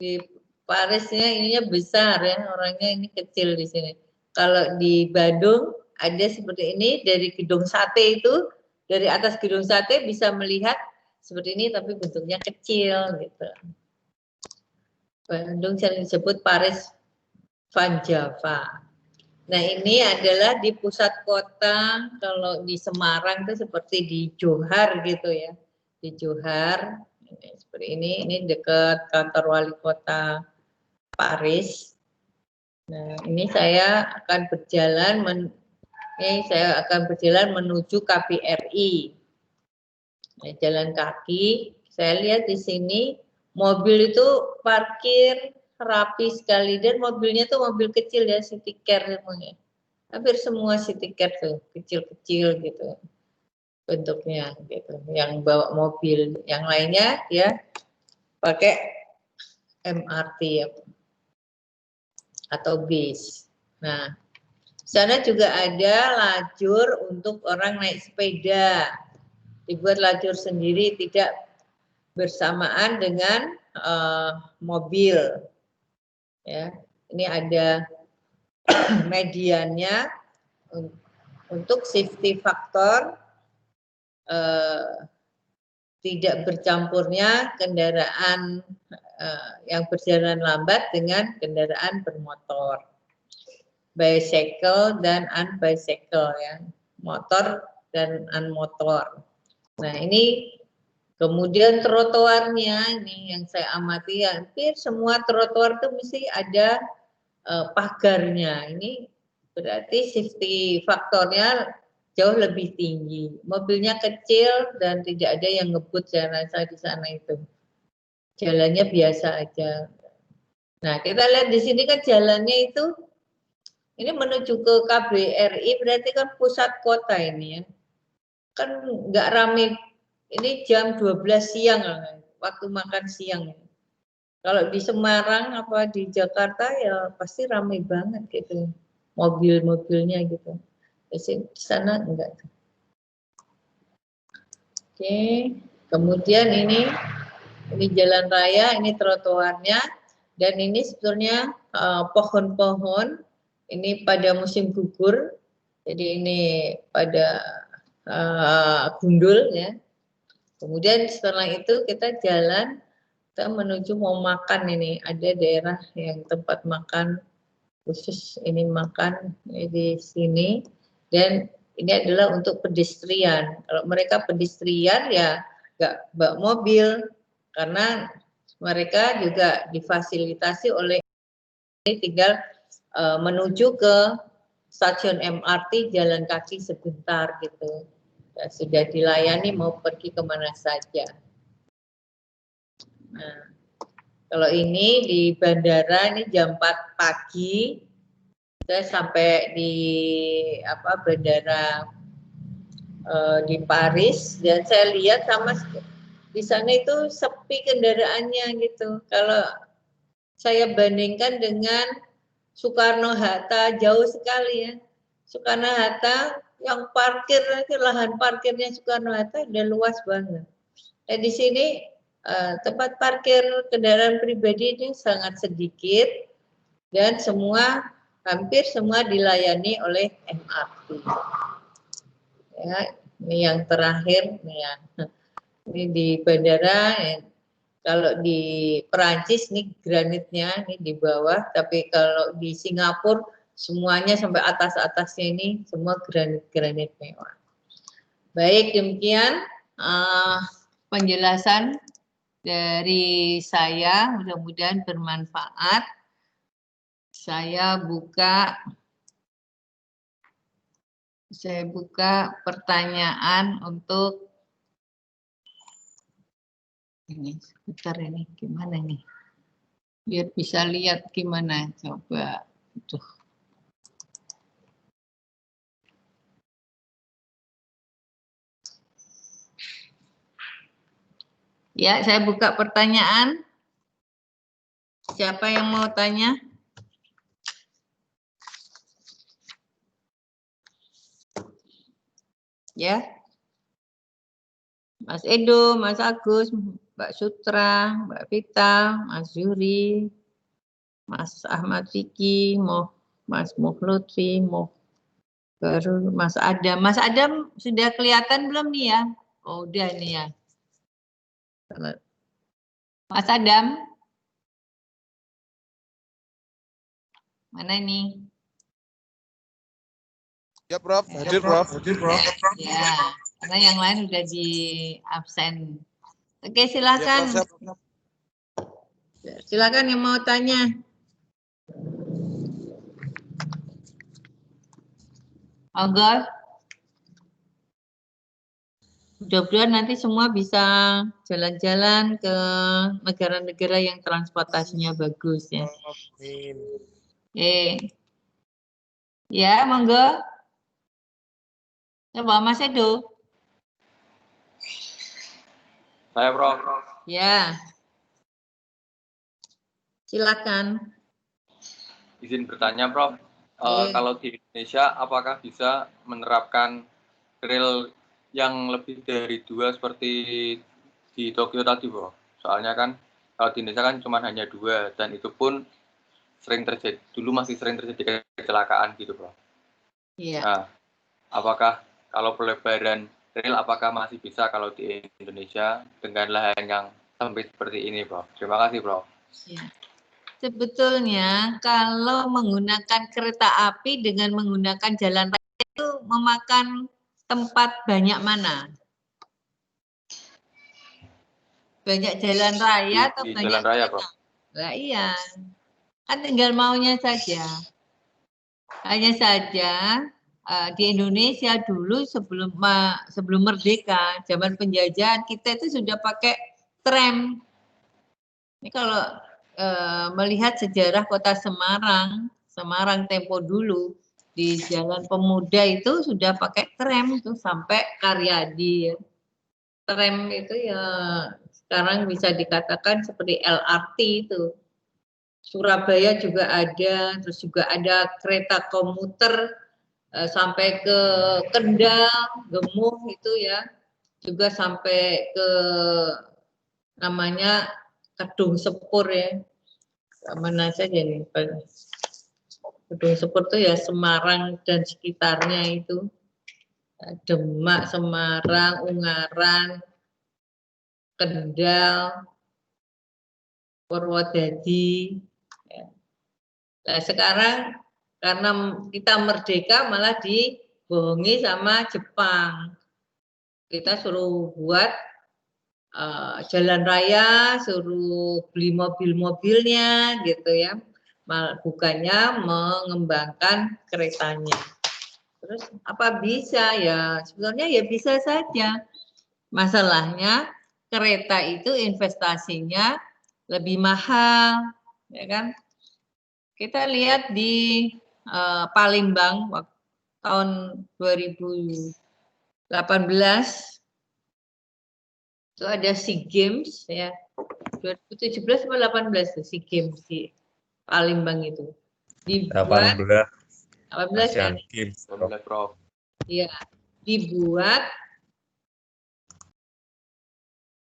Di Parisnya ininya besar ya, orangnya ini kecil di sini. Kalau di Bandung ada seperti ini, dari gedung sate itu, dari atas gedung sate bisa melihat seperti ini, tapi bentuknya kecil gitu. Bandung sering disebut Paris Van Java. Nah ini adalah di pusat kota, kalau di Semarang itu seperti di Johar gitu ya. Di Johar, seperti ini dekat kantor wali kota Paris. Nah, ini saya akan berjalan menuju KBRI. Nah, jalan kaki. Saya lihat di sini mobil itu parkir rapi sekali, dan mobilnya tuh mobil kecil ya, city car semuanya. Hampir semua city car tuh kecil-kecil gitu bentuknya gitu. Yang bawa mobil, yang lainnya ya pakai MRT ya, atau bis. Nah, sana juga ada lajur untuk orang naik sepeda. Dibuat lajur sendiri, tidak bersamaan dengan mobil. Ya, ini ada mediannya untuk safety factor, tidak bercampurnya kendaraan yang berjalan lambat dengan kendaraan bermotor, bicycle dan unbicycle ya, motor dan unmotor. Nah ini kemudian trotoarnya, ini yang saya amati, hampir semua trotoar itu mesti ada pagarnya. Ini berarti safety faktornya jauh lebih tinggi. Mobilnya kecil dan tidak ada yang ngebut, saya rasa di sana itu. Jalannya biasa aja. Nah, kita lihat di sini kan jalannya itu, ini menuju ke KBRI, berarti kan pusat kota ini ya. Kan nggak rame, ini jam 12 siang, waktu makan siang. Kalau di Semarang apa di Jakarta ya pasti ramai banget gitu, mobil-mobilnya gitu. Di sana enggak. Oke, kemudian ini jalan raya, ini trotoarnya, dan ini sebetulnya pohon-pohon ini pada musim gugur, jadi ini pada gundul ya. Kemudian setelah itu kita jalan, kita menuju mau makan, ini ada daerah yang tempat makan khusus, ini makan di sini, dan ini adalah untuk pedestrian. Kalau mereka pedestrian ya nggak bawa mobil, karena mereka juga difasilitasi oleh ini, tinggal menuju ke stasiun MRT, jalan kaki sebentar gitu. Ya, sudah dilayani mau pergi kemana saja. Nah, kalau ini di bandara, ini jam 4 pagi, saya sampai di bandara di Paris, dan saya lihat sama di sana itu sepi kendaraannya gitu. Kalau saya bandingkan dengan Soekarno-Hatta, jauh sekali ya. Soekarno-Hatta yang parkir, lahan parkirnya Soekarno-Hatta udah luas banget. Nah, di sini tempat parkir kendaraan pribadi ini sangat sedikit, dan hampir semua dilayani oleh MRT. Ya, ini yang terakhir nih ya. Ini di bandara, Kalau di Perancis nih granitnya nih di bawah, tapi kalau di Singapura semuanya sampai atas-atasnya ini semua granit-granit mewah. Baik, demikian penjelasan dari saya, mudah-mudahan bermanfaat. Saya buka pertanyaan untuk ini sebentar, ini gimana nih biar bisa lihat gimana, coba tuh. Ya, saya buka pertanyaan. Siapa yang mau tanya? Ya, Mas Edo, Mas Agus, Mbak Sutra, Mbak Vita, Mas Yuri, Mas Ahmad Fiki, Mas Lutfi, baru Mas Adam. Mas Adam sudah kelihatan belum nih ya? Oh, udah nih ya. Mas Adam, mana ini? Ya, Prof. Hadir, Prof. Ya, karena yang lain udah di absen. Oke, silakan. Ya, Prof, Silakan yang mau tanya. Agar mudah-mudahan nanti semua bisa jalan-jalan ke negara-negara yang transportasinya bagus ya. Ya, monggo. Coba Mas Edo. Saya, Prof. Ya. Silakan. Izin bertanya, Prof. Kalau di Indonesia, apakah bisa menerapkan rel yang lebih dari 2 seperti di Tokyo tadi, Prof? Soalnya kan kalau di Indonesia kan cuma hanya 2 dan itu pun sering terjadi, dulu masih sering terjadi kecelakaan gitu, Prof. Iya. Nah, apakah kalau pelebaran rel apakah masih bisa kalau di Indonesia dengan lahan yang sempit seperti ini, Prof? Terima kasih, Prof. Ya. Sebetulnya kalau menggunakan kereta api dengan menggunakan jalan raya itu memakan tempat banyak mana? Banyak jalan raya atau banyak jalan raya, Prof? Nah, iya. Kan tinggal maunya saja. Hanya saja di Indonesia dulu sebelum merdeka, zaman penjajahan kita itu sudah pakai tram. Ini kalau melihat sejarah kota Semarang tempo dulu di Jalan Pemuda itu sudah pakai tram itu sampai Karyadi. Ya. Tram itu ya sekarang bisa dikatakan seperti LRT itu. Surabaya juga ada, terus juga ada kereta komuter sampai ke Kendal, Gemuh itu ya, juga sampai ke namanya Kedung Sepur ya. Mana saja nih, Kedung Sepur itu ya Semarang dan sekitarnya itu, Demak, Semarang, Ungaran, Kendal, Purwodadi. Ya. Nah sekarang karena kita merdeka malah dibohongi sama Jepang. Kita suruh buat jalan raya, suruh beli mobil-mobilnya gitu ya. Bukannya mengembangkan keretanya. Terus apa bisa ya? Sebenarnya ya bisa saja. Masalahnya kereta itu investasinya lebih mahal, ya kan? Kita lihat di Palembang waktu tahun 2018 itu ada SEA Games ya. 2017 atau 18 SEA Games di Palembang itu. Dibuat 18 kan? 18, Prof. Iya, dibuat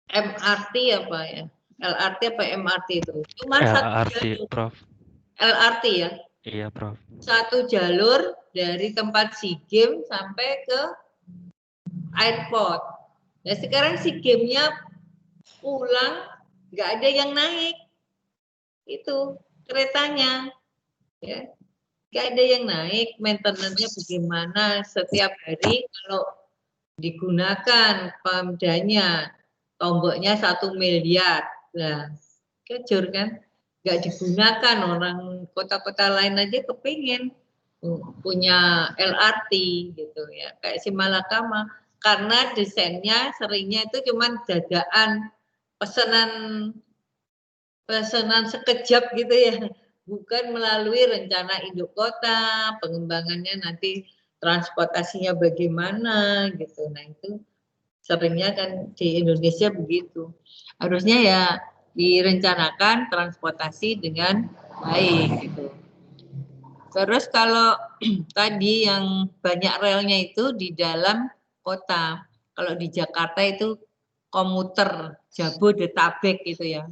MRT apa ya? LRT apa MRT itu? Cuma LRT, Prof. LRT ya? Iya, Prof. Satu jalur dari tempat SEA Games sampai ke airport. Nah sekarang SEA Games-nya pulang nggak ada yang naik itu keretanya, ya. Nggak ada yang naik, maintenance-nya bagaimana setiap hari kalau digunakan pemdanya, tomboknya 1 miliar, nah kejur kan, nggak digunakan, orang kota-kota lain aja kepingin punya LRT gitu ya, kayak si Malakama, karena desainnya seringnya itu cuman dadaan pesanan sekejap gitu ya, bukan melalui rencana induk kota, pengembangannya nanti transportasinya bagaimana gitu. Nah itu seringnya kan di Indonesia begitu. Harusnya ya direncanakan transportasi dengan baik gitu. Terus kalau tadi yang banyak relnya itu di dalam kota. Kalau di Jakarta itu komuter Jabodetabek gitu ya.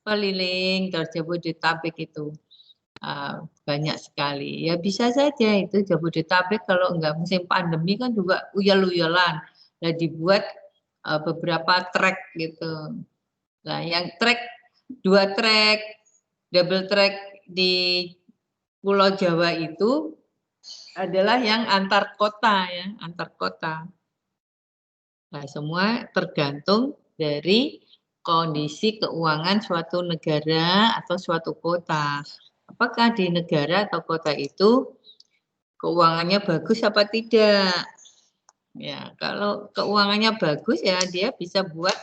Keliling terus Jabodetabek itu banyak sekali. Ya bisa saja itu Jabodetabek kalau enggak musim pandemi kan juga uyal-uyalan. Nah dibuat beberapa trek gitu. Nah yang trek 2 trek, double trek di Pulau Jawa itu adalah yang antar kota ya, antar kota. Nah, semua tergantung dari kondisi keuangan suatu negara atau suatu kota. Apakah di negara atau kota itu keuangannya bagus apa tidak? Ya, kalau keuangannya bagus ya dia bisa buat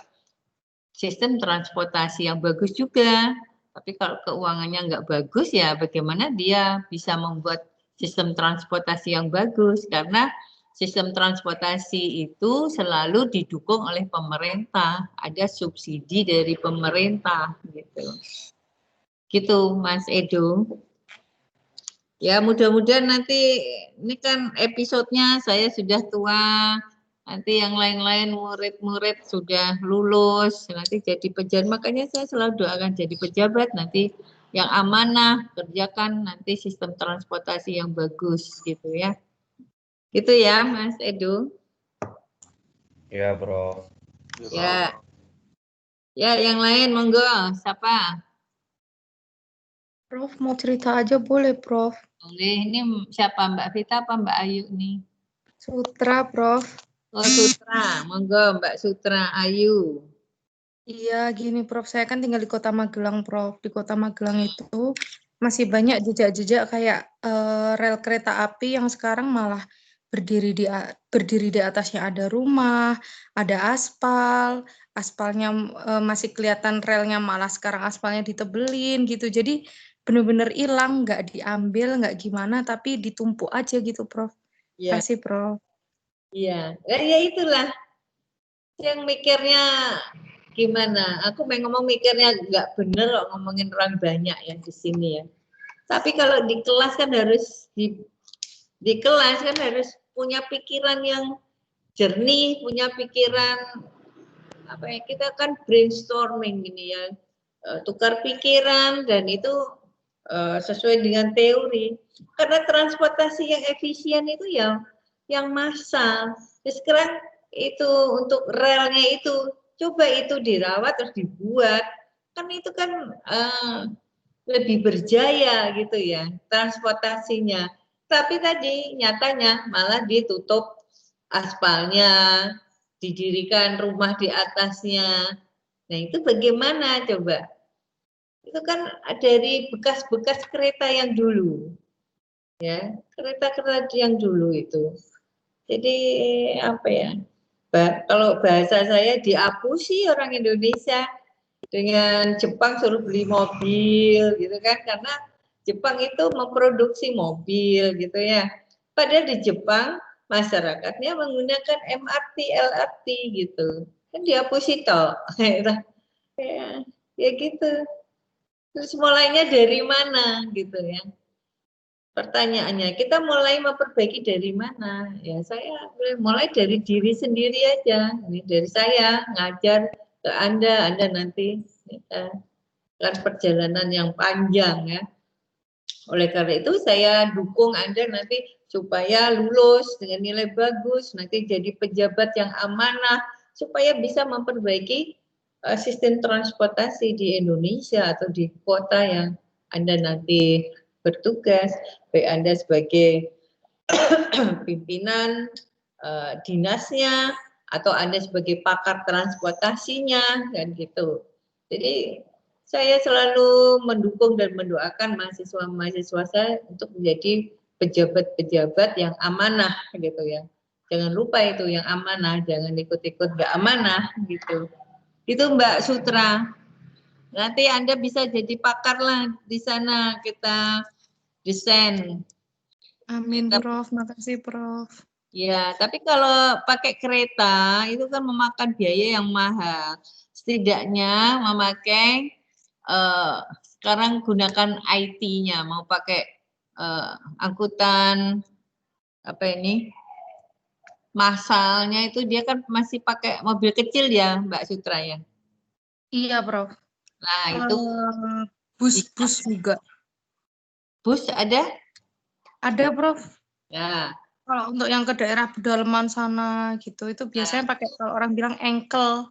sistem transportasi yang bagus juga. Tapi kalau keuangannya nggak bagus ya bagaimana dia bisa membuat sistem transportasi yang bagus, karena sistem transportasi itu selalu didukung oleh pemerintah, ada subsidi dari pemerintah gitu. Gitu Mas Edo. Ya mudah-mudahan nanti ini kan episodenya saya sudah tua, nanti yang lain-lain murid-murid sudah lulus, nanti jadi pejabat. Makanya saya selalu doakan jadi pejabat nanti yang amanah, kerjakan nanti sistem transportasi yang bagus gitu ya. Gitu ya Mas Edu. Ya, Prof. Ya. Ya, yang lain monggo, siapa? Prof, mau cerita aja boleh, Prof? Boleh, ini siapa, Mbak Vita apa Mbak Ayu nih? Sutra, Prof. Oh, Sutra, monggo Mbak Sutra Ayu. Iya, gini, Prof. Saya kan tinggal di Kota Magelang, Prof. Di Kota Magelang itu masih banyak jejak-jejak kayak rel kereta api yang sekarang malah berdiri di atasnya ada rumah, ada aspal, aspalnya masih kelihatan relnya, malah sekarang aspalnya ditebelin gitu. Jadi benar-benar hilang, nggak diambil, nggak gimana, tapi ditumpuk aja gitu, Prof. Iya. Kasih, Prof. Iya, ya itulah yang mikirnya gimana. Aku ngomong mikirnya nggak bener kok ngomongin orang banyak yang di sini ya. Tapi kalau di kelas kan harus di kelas kan harus punya pikiran yang jernih, punya pikiran apa ya, kita kan brainstorming gini ya, tukar pikiran dan itu sesuai dengan teori. Karena transportasi yang efisien itu yang massal. Sekarang itu untuk relnya itu coba itu dirawat terus dibuat, kan itu kan lebih berjaya gitu ya transportasinya. Tapi tadi nyatanya malah ditutup aspalnya, didirikan rumah di atasnya. Nah itu bagaimana coba? Itu kan dari bekas-bekas kereta yang dulu, ya kereta-kereta yang dulu itu. Jadi apa ya? Kalau bahasa saya diapusi orang Indonesia dengan Jepang suruh beli mobil gitu kan, karena Jepang itu memproduksi mobil gitu ya. Padahal di Jepang masyarakatnya menggunakan MRT, LRT gitu. Kan dihapusi toh. ya gitu. Terus mulainya dari mana gitu ya. Pertanyaannya, kita mulai memperbaiki dari mana? Ya saya mulai dari diri sendiri aja. Ini dari saya ngajar ke Anda nanti kan perjalanan yang panjang ya. Oleh karena itu saya dukung Anda nanti supaya lulus dengan nilai bagus, nanti jadi pejabat yang amanah, supaya bisa memperbaiki sistem transportasi di Indonesia atau di kota yang Anda nanti bertugas, baik Anda sebagai pimpinan dinasnya atau Anda sebagai pakar transportasinya dan gitu. Jadi saya selalu mendukung dan mendoakan mahasiswa-mahasiswa saya untuk menjadi pejabat-pejabat yang amanah gitu ya. Jangan lupa itu yang amanah, jangan ikut-ikut nggak amanah gitu. Itu Mbak Sutra. Nanti Anda bisa jadi pakar lah di sana, kita desain. Amin, Prof. Makasih, Prof. Ya, tapi kalau pakai kereta itu kan memakan biaya yang mahal. Setidaknya memakai sekarang gunakan IT-nya, mau pakai angkutan apa ini massalnya itu dia kan masih pakai mobil kecil ya, Mbak Sutra ya. Iya, Prof. Nah itu Bus juga. bus ada? Ada, Prof. Ya. Kalau untuk yang ke daerah pedalaman sana gitu, itu biasanya pakai kalau orang bilang engkel.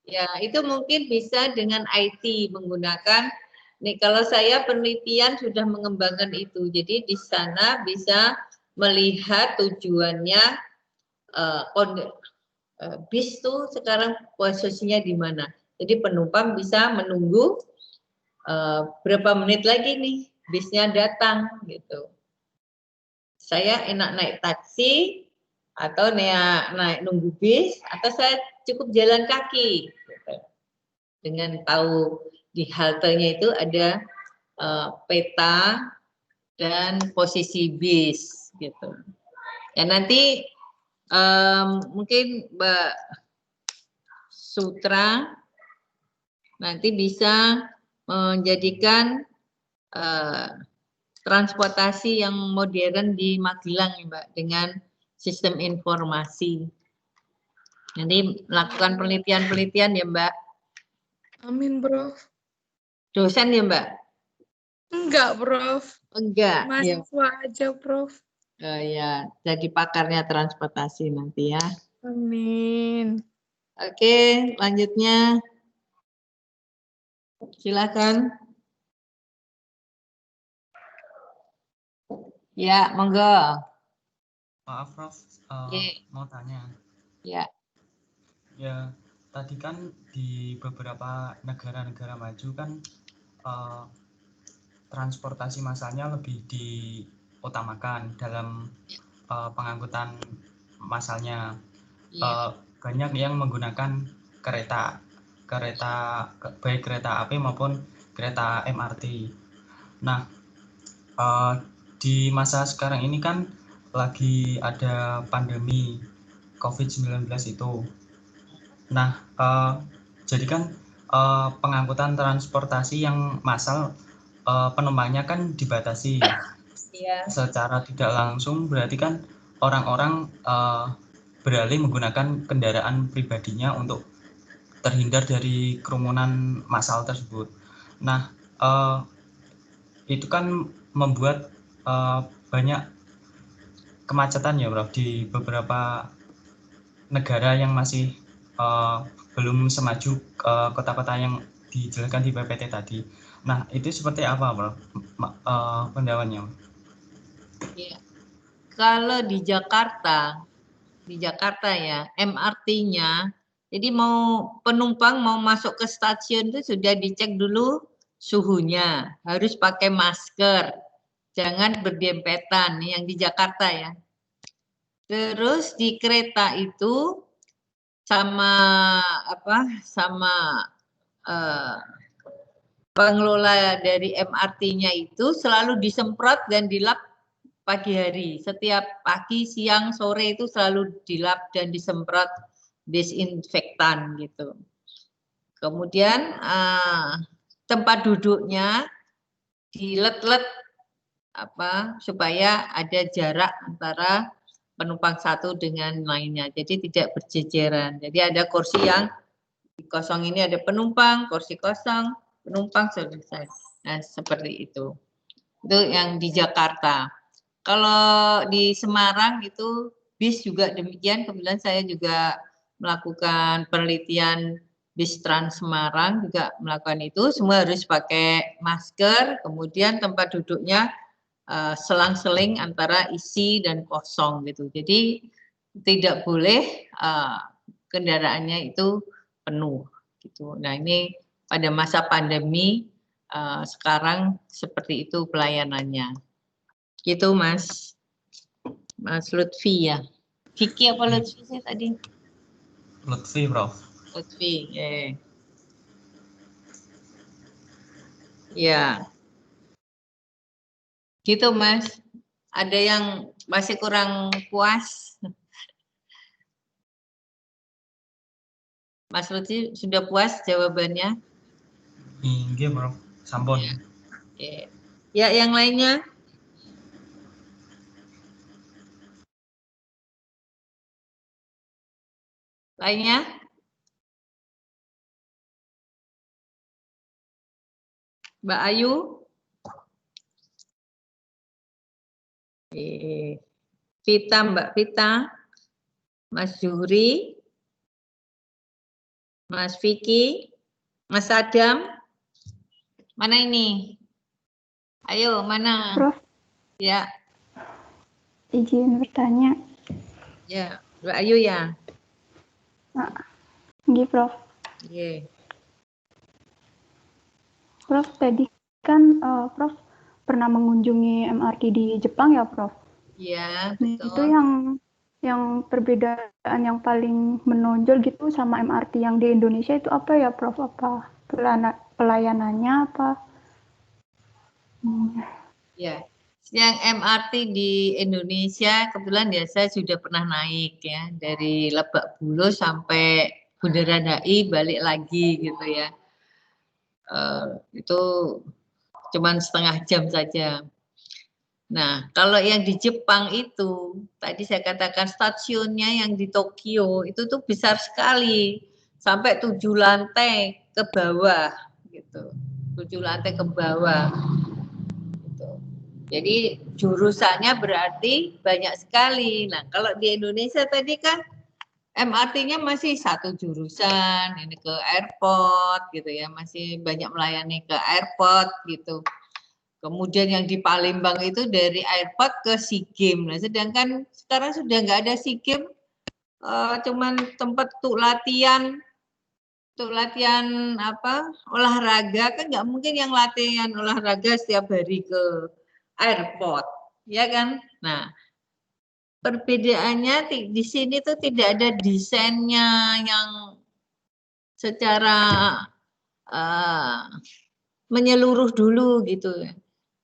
Ya, itu mungkin bisa dengan IT menggunakan. Nih, kalau saya penelitian sudah mengembangkan itu. Jadi di sana bisa melihat tujuannya bis tuh sekarang posisinya di mana. Jadi penumpang bisa menunggu berapa menit lagi nih bisnya datang gitu. Saya enak naik taksi atau naik nunggu bis atau saya cukup jalan kaki gitu. Dengan tahu di haltenya itu ada peta dan posisi bis gitu. Ya nanti mungkin Mbak Sutra nanti bisa menjadikan transportasi yang modern di Magelang ya Mbak, dengan sistem informasi. Nanti melakukan penelitian-penelitian ya Mbak. Amin, Prof. Dosen ya Mbak? Enggak, Prof. Enggak. Mahasiswa aja, Prof. Ya, jadi pakarnya transportasi nanti ya. Amin. Oke, lanjutnya. Silakan. Ya, monggo. Maaf, Prof. Mau tanya. Ya. Ya, tadi kan di beberapa negara-negara maju kan transportasi massalnya lebih diutamakan dalam pengangkutan massalnya. Banyak yang menggunakan kereta baik kereta api maupun kereta MRT. Nah, di masa sekarang ini kan lagi ada pandemi COVID-19 itu. Nah, jadi kan pengangkutan transportasi yang massal penumpangnya kan dibatasi. Iya. Secara tidak langsung berarti kan orang-orang beralih menggunakan kendaraan pribadinya untuk terhindar dari kerumunan massal tersebut. Nah, itu kan membuat banyak kemacetan ya, Prof, di beberapa negara yang masih belum semaju kota-kota yang dijelaskan di PPT tadi. Nah, itu seperti apa, Prof, pendapatnya? Ya. Kalau di Jakarta ya, MRT-nya, jadi penumpang mau masuk ke stasiun itu sudah dicek dulu suhunya, harus pakai masker, jangan berdempetan, yang di Jakarta ya. Terus di kereta itu sama pengelola dari MRT-nya itu selalu disemprot dan dilap pagi hari. Setiap pagi, siang, sore itu selalu dilap dan disemprot disinfektan gitu. Kemudian tempat duduknya dilet-let supaya ada jarak antara penumpang satu dengan lainnya. Jadi tidak berjejeran. Jadi ada kursi yang kosong, ini ada penumpang, kursi kosong, penumpang selesai. Nah, seperti itu. Itu yang di Jakarta. Kalau di Semarang itu bis juga demikian. Kemudian saya juga melakukan penelitian bis Trans Semarang juga melakukan itu, semua harus pakai masker, kemudian tempat duduknya selang-seling antara isi dan kosong gitu. Jadi tidak boleh kendaraannya itu penuh gitu. Nah, ini pada masa pandemi sekarang seperti itu pelayanannya. Gitu Mas Lutfi ya. Vicky apa Lutfi sih tadi? Lutfi, Prof. Lutfi, ya. Gitu Mas. Ada yang masih kurang puas? Mas Lutfi sudah puas jawabannya? Iya, Prof. Sampun. Ya, yang lainnya? Lainnya? Mbak Ayu? Vita, Mbak Vita? Mas Zuhri? Mas Vicky? Mas Adam? Mana ini? Ayo, mana? Prof, Ya. izin bertanya. Ya, Mbak Ayu ya? Nggih, Prof. Iya. Prof, tadi kan Prof pernah mengunjungi MRT di Jepang ya, Prof? Iya, Nah, betul. itu yang perbedaan yang paling menonjol gitu sama MRT yang di Indonesia itu apa ya, Prof? Apa pelayanannya apa? Ya, yang MRT di Indonesia kebetulan ya saya sudah pernah naik ya dari Lebak Bulus sampai Bundaran HI balik lagi gitu ya. Itu cuman setengah jam saja. Nah, kalau yang di Jepang itu tadi saya katakan stasiunnya yang di Tokyo itu tuh besar sekali sampai 7 lantai ke bawah gitu. 7 lantai ke bawah. Jadi jurusannya berarti banyak sekali. Nah, kalau di Indonesia tadi kan MRT-nya masih satu jurusan, ini ke airport gitu ya, masih banyak melayani ke airport gitu. Kemudian yang di Palembang itu dari airport ke SEA Games. Nah, sedangkan sekarang sudah nggak ada SEA Games, cuman tempat untuk latihan apa olahraga kan nggak mungkin yang latihan olahraga setiap hari ke airport, ya kan? Nah, perbedaannya di sini tuh tidak ada desainnya yang secara menyeluruh dulu gitu.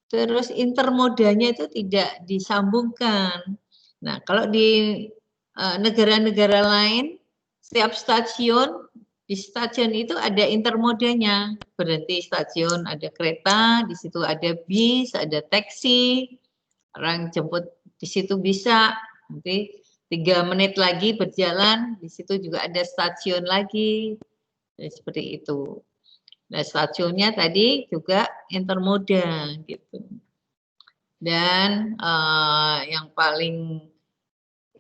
Terus intermodanya itu tidak disambungkan. Nah, kalau di negara-negara lain, setiap stasiun di stasiun itu ada intermodanya. Berarti stasiun ada kereta, di situ ada bis, ada taksi, orang jemput di situ bisa. Nanti 3 menit lagi berjalan, di situ juga ada stasiun lagi. Jadi seperti itu. Nah, stasiunnya tadi juga intermoda gitu. Dan yang paling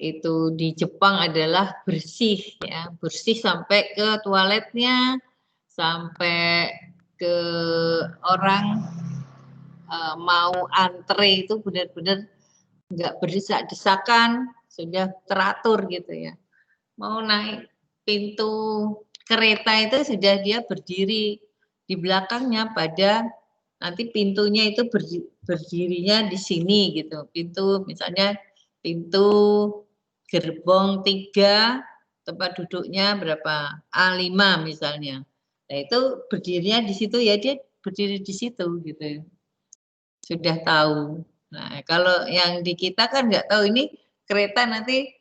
itu di Jepang adalah bersih ya, bersih sampai ke toiletnya, sampai ke orang mau antre itu benar-benar nggak berdesak-desakan, sudah teratur gitu ya. Mau naik pintu kereta itu sudah dia berdiri di belakangnya, pada nanti pintunya itu berdirinya di sini gitu. Pintu misalnya pintu gerbong 3, tempat duduknya berapa? A5 misalnya. Nah, itu berdirinya di situ ya, dia berdiri di situ gitu. Sudah tahu. Nah, kalau yang di kita kan nggak tahu ini kereta nanti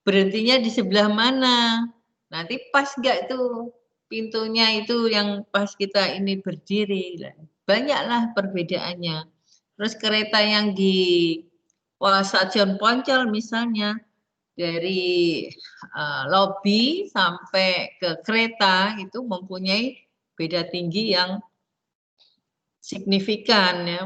berhentinya di sebelah mana. Nanti pas nggak itu pintunya itu yang pas kita ini berdiri. Banyaklah perbedaannya. Terus kereta yang di stasiun Poncol misalnya dari lobi sampai ke kereta itu mempunyai beda tinggi yang signifikan ya.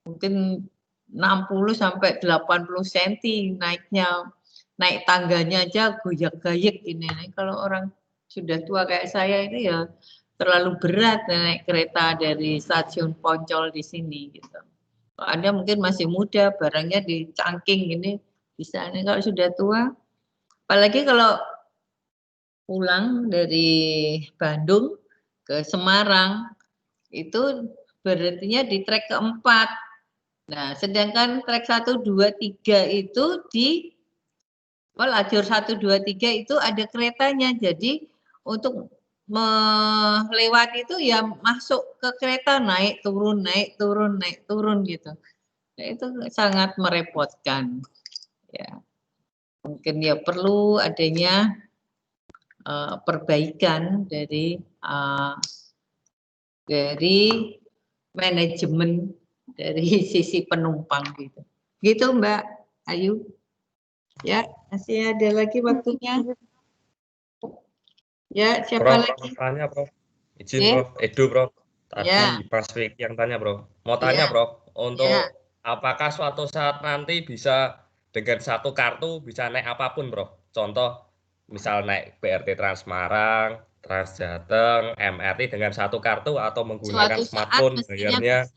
Mungkin 60 sampai 80 cm naiknya, naik tangganya aja goyak-gayek ini. Kalau orang sudah tua kayak saya ini ya terlalu berat naik kereta dari stasiun Poncol di sini gitu. Kalau Anda mungkin masih muda, barangnya di cangking ini bisa. Nih kalau sudah tua, apalagi kalau pulang dari Bandung ke Semarang, itu berhentinya di trek keempat. Nah, sedangkan trek 1, 2, 3 itu di lajur 1, 2, 3 itu ada keretanya. Jadi untuk melewati itu ya masuk ke kereta, naik turun naik turun naik turun gitu. Nah, itu sangat merepotkan. Ya, mungkin ya perlu adanya perbaikan dari manajemen dari sisi penumpang gitu. Gitu Mbak Ayu. Ya, masih ada lagi waktunya. Ya, siapa Prof, lagi? tanya Prof. Izin Ya. Prof, Edo Prof. Tadi Ya. Pas Vicky yang tanya Prof. Mau tanya Ya. Prof, untuk Ya. apakah suatu saat nanti bisa dengan satu kartu bisa naik apapun Prof? Contoh, misal naik BRT Trans Semarang, Trans Jateng, MRT dengan satu kartu atau menggunakan smartphone bayarnya.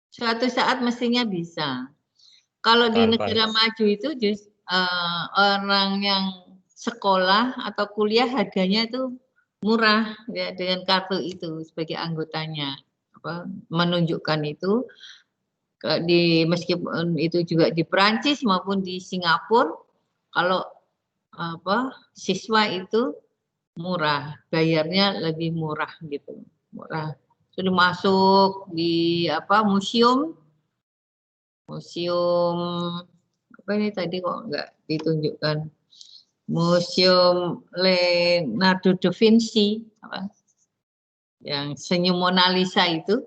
Suatu saat mestinya bisa. Kalau di negara maju itu orang yang sekolah atau kuliah harganya itu murah ya dengan kartu itu sebagai anggotanya menunjukkan itu meskipun itu juga di Perancis maupun di Singapura kalau siswa itu murah bayarnya lebih murah gitu murah sudah masuk di museum apa ini tadi kok nggak ditunjukkan Museum Leonardo da Vinci yang senyum Mona Lisa itu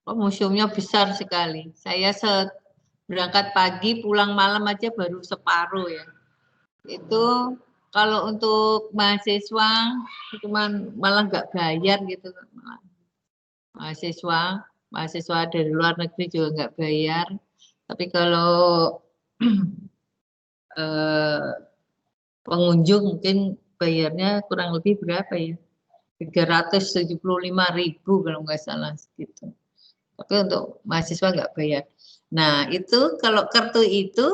museumnya besar sekali saya berangkat pagi pulang malam aja baru separuh ya itu kalau untuk mahasiswa cuman malah nggak bayar gitu mahasiswa dari luar negeri juga nggak bayar tapi kalau pengunjung mungkin bayarnya kurang lebih berapa ya 375.000 kalau nggak salah gitu tapi untuk mahasiswa nggak bayar nah itu kalau kartu itu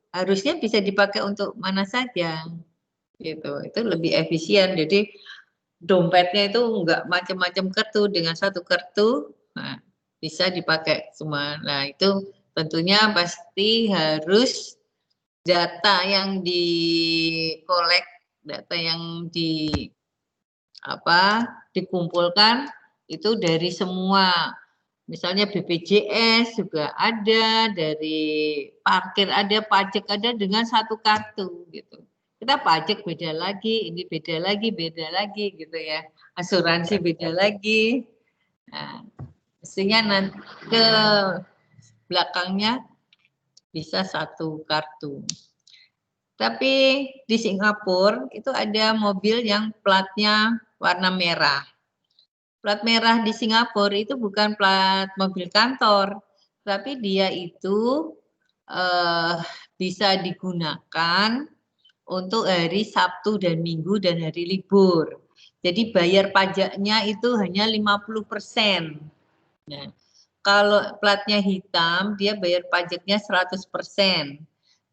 harusnya bisa dipakai untuk mana saja gitu itu lebih efisien jadi dompetnya itu nggak macam-macam kartu dengan satu kartu nah, bisa dipakai semua nah itu tentunya pasti harus data yang dikolek, data yang dikumpulkan itu dari semua, misalnya BPJS juga ada, dari parkir ada, pajak ada dengan satu kartu gitu. Kita pajak beda lagi, ini beda lagi gitu ya. Asuransi beda lagi. Nah, mestinya nanti ke belakangnya bisa satu kartu. Tapi di Singapura itu ada mobil yang platnya warna merah. Plat merah di Singapura itu bukan plat mobil kantor, tapi dia itu bisa digunakan untuk hari Sabtu dan Minggu dan hari libur. Jadi bayar pajaknya itu hanya 50%. Nah, kalau platnya hitam, dia bayar pajaknya 100%.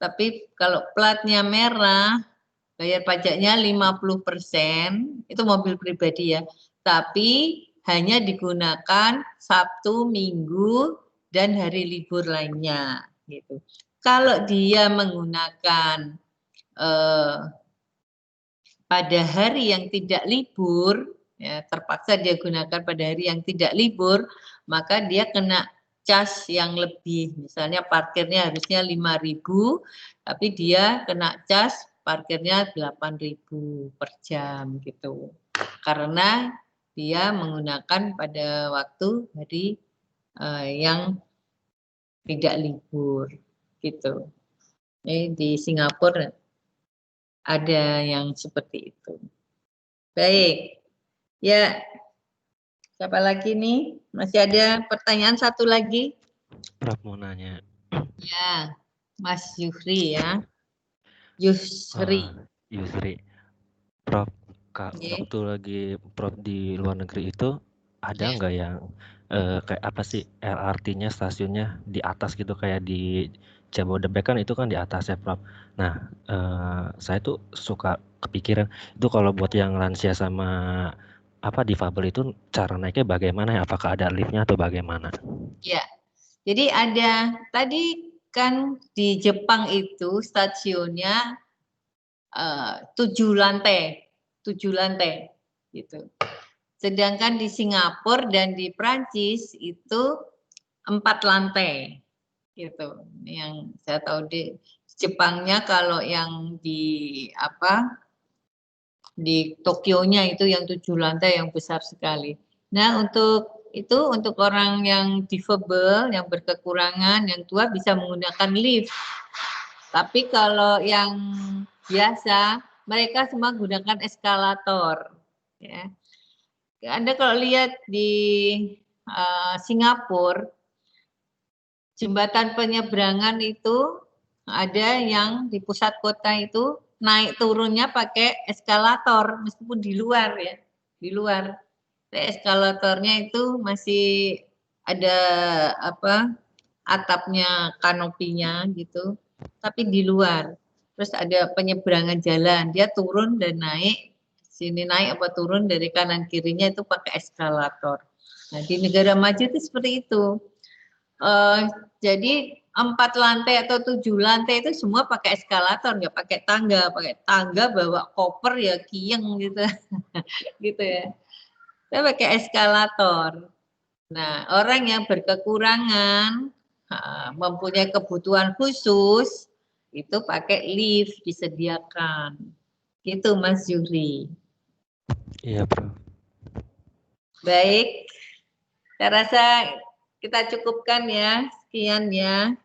Tapi kalau platnya merah, bayar pajaknya 50%, itu mobil pribadi ya. Tapi hanya digunakan Sabtu, Minggu, dan hari libur lainnya. Gitu. Kalau dia menggunakan pada hari yang tidak libur, ya, terpaksa dia gunakan pada hari yang tidak libur, maka dia kena cas yang lebih. Misalnya parkirnya harusnya 5.000, tapi dia kena cas parkirnya 8.000 per jam gitu. Karena dia menggunakan pada waktu hari yang tidak libur gitu. Di Singapura ada yang seperti itu. Baik, ya. Siapa lagi nih? Masih ada pertanyaan satu lagi? Prof mau nanya. Ya, Mas Yusri ya. Yusri. Yusri. Prof, Kak, Oke. waktu lagi Prof di luar negeri itu ada Ya. nggak yang kayak apa sih LRT-nya stasiunnya di atas gitu kayak di Jabodebek kan itu kan di atas ya Prof. Nah, saya tuh suka kepikiran itu kalau buat yang lansia sama apa difabel itu cara naiknya bagaimana ya? Apakah ada liftnya atau bagaimana? Ya. Jadi ada tadi kan di Jepang itu stasiunnya 7 lantai, 7 lantai gitu. Sedangkan di Singapura dan di Prancis itu 4 lantai gitu. Yang saya tahu di Jepangnya kalau yang di apa di Tokyo-nya itu yang 7 lantai yang besar sekali. Nah untuk itu untuk orang yang difabel, yang berkekurangan, yang tua bisa menggunakan lift. Tapi kalau yang biasa mereka semua gunakan eskalator. Ya. Anda kalau lihat di Singapura, jembatan penyeberangan itu ada yang di pusat kota itu naik turunnya pakai eskalator meskipun di luar ya, di luar. Eskalatornya itu masih ada apa atapnya, kanopinya gitu, tapi di luar. Terus ada penyeberangan jalan, dia turun dan naik, sini naik apa turun dari kanan kirinya itu pakai eskalator. Nah di negara maju itu seperti itu. Jadi 4 lantai atau 7 lantai itu semua pakai eskalator, nggak pakai tangga bawa koper ya kiyeng gitu, gitu ya. Saya pakai eskalator. Nah orang yang berkekurangan, mempunyai kebutuhan khusus, itu pakai lift disediakan. Gitu Mas Zuhri. Iya, Prof. Baik, saya rasa kita cukupkan ya, sekian ya.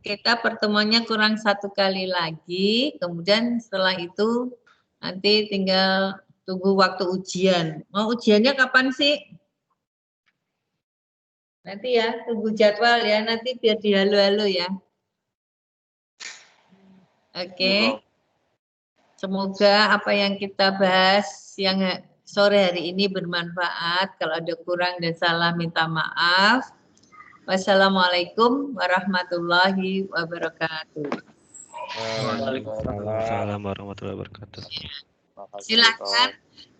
Kita pertemuannya kurang 1 kali lagi, kemudian setelah itu nanti tinggal tunggu waktu ujian. Mau ujiannya kapan sih? Nanti ya, tunggu jadwal ya, nanti biar dihalo-halo ya. Oke. Semoga apa yang kita bahas yang sore hari ini bermanfaat. Kalau ada kurang dan salah minta maaf. Wassalamualaikum warahmatullahi wabarakatuh. Waalaikumsalam warahmatullahi wabarakatuh. Silakan,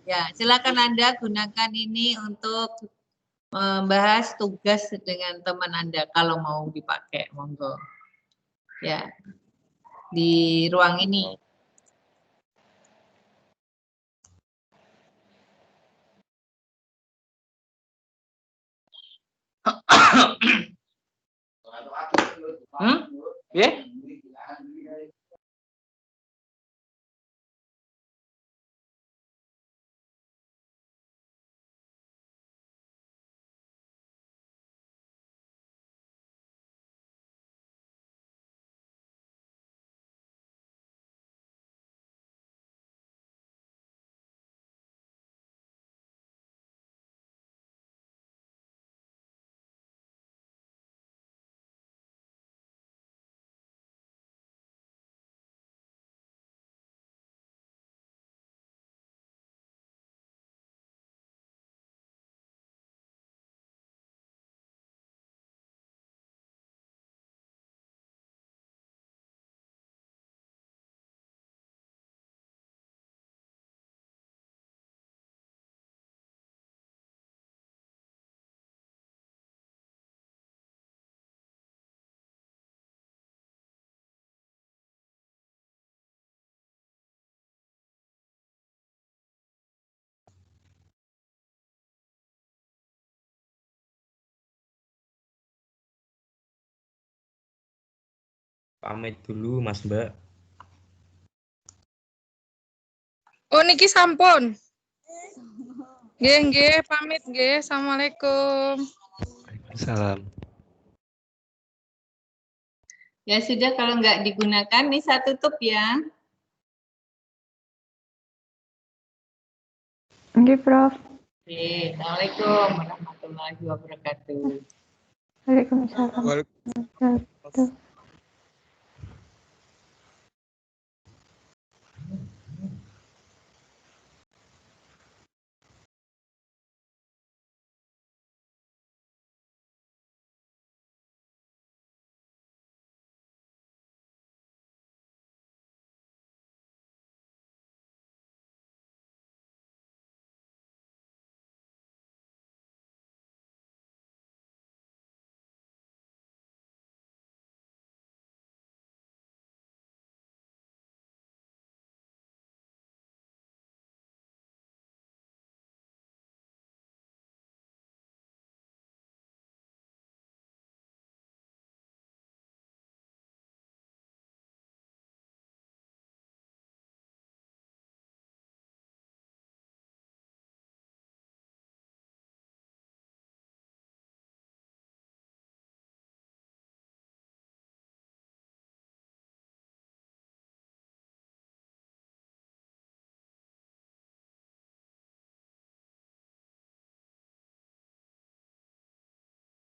ya silakan Anda gunakan ini untuk membahas tugas dengan teman Anda kalau mau dipakai, monggo. Ya, di ruang ini. Ya? Pamit dulu Mas Mbak. Oh niki sampun. Nggih, pamit nggih. Assalamualaikum. Salam. Ya sudah, kalau nggak digunakan, nih saya tutup ya. Oke, Prof. Oke, Assalamualaikum warahmatullahi wabarakatuh. Waalaikumsalam. Waalaikumsalam.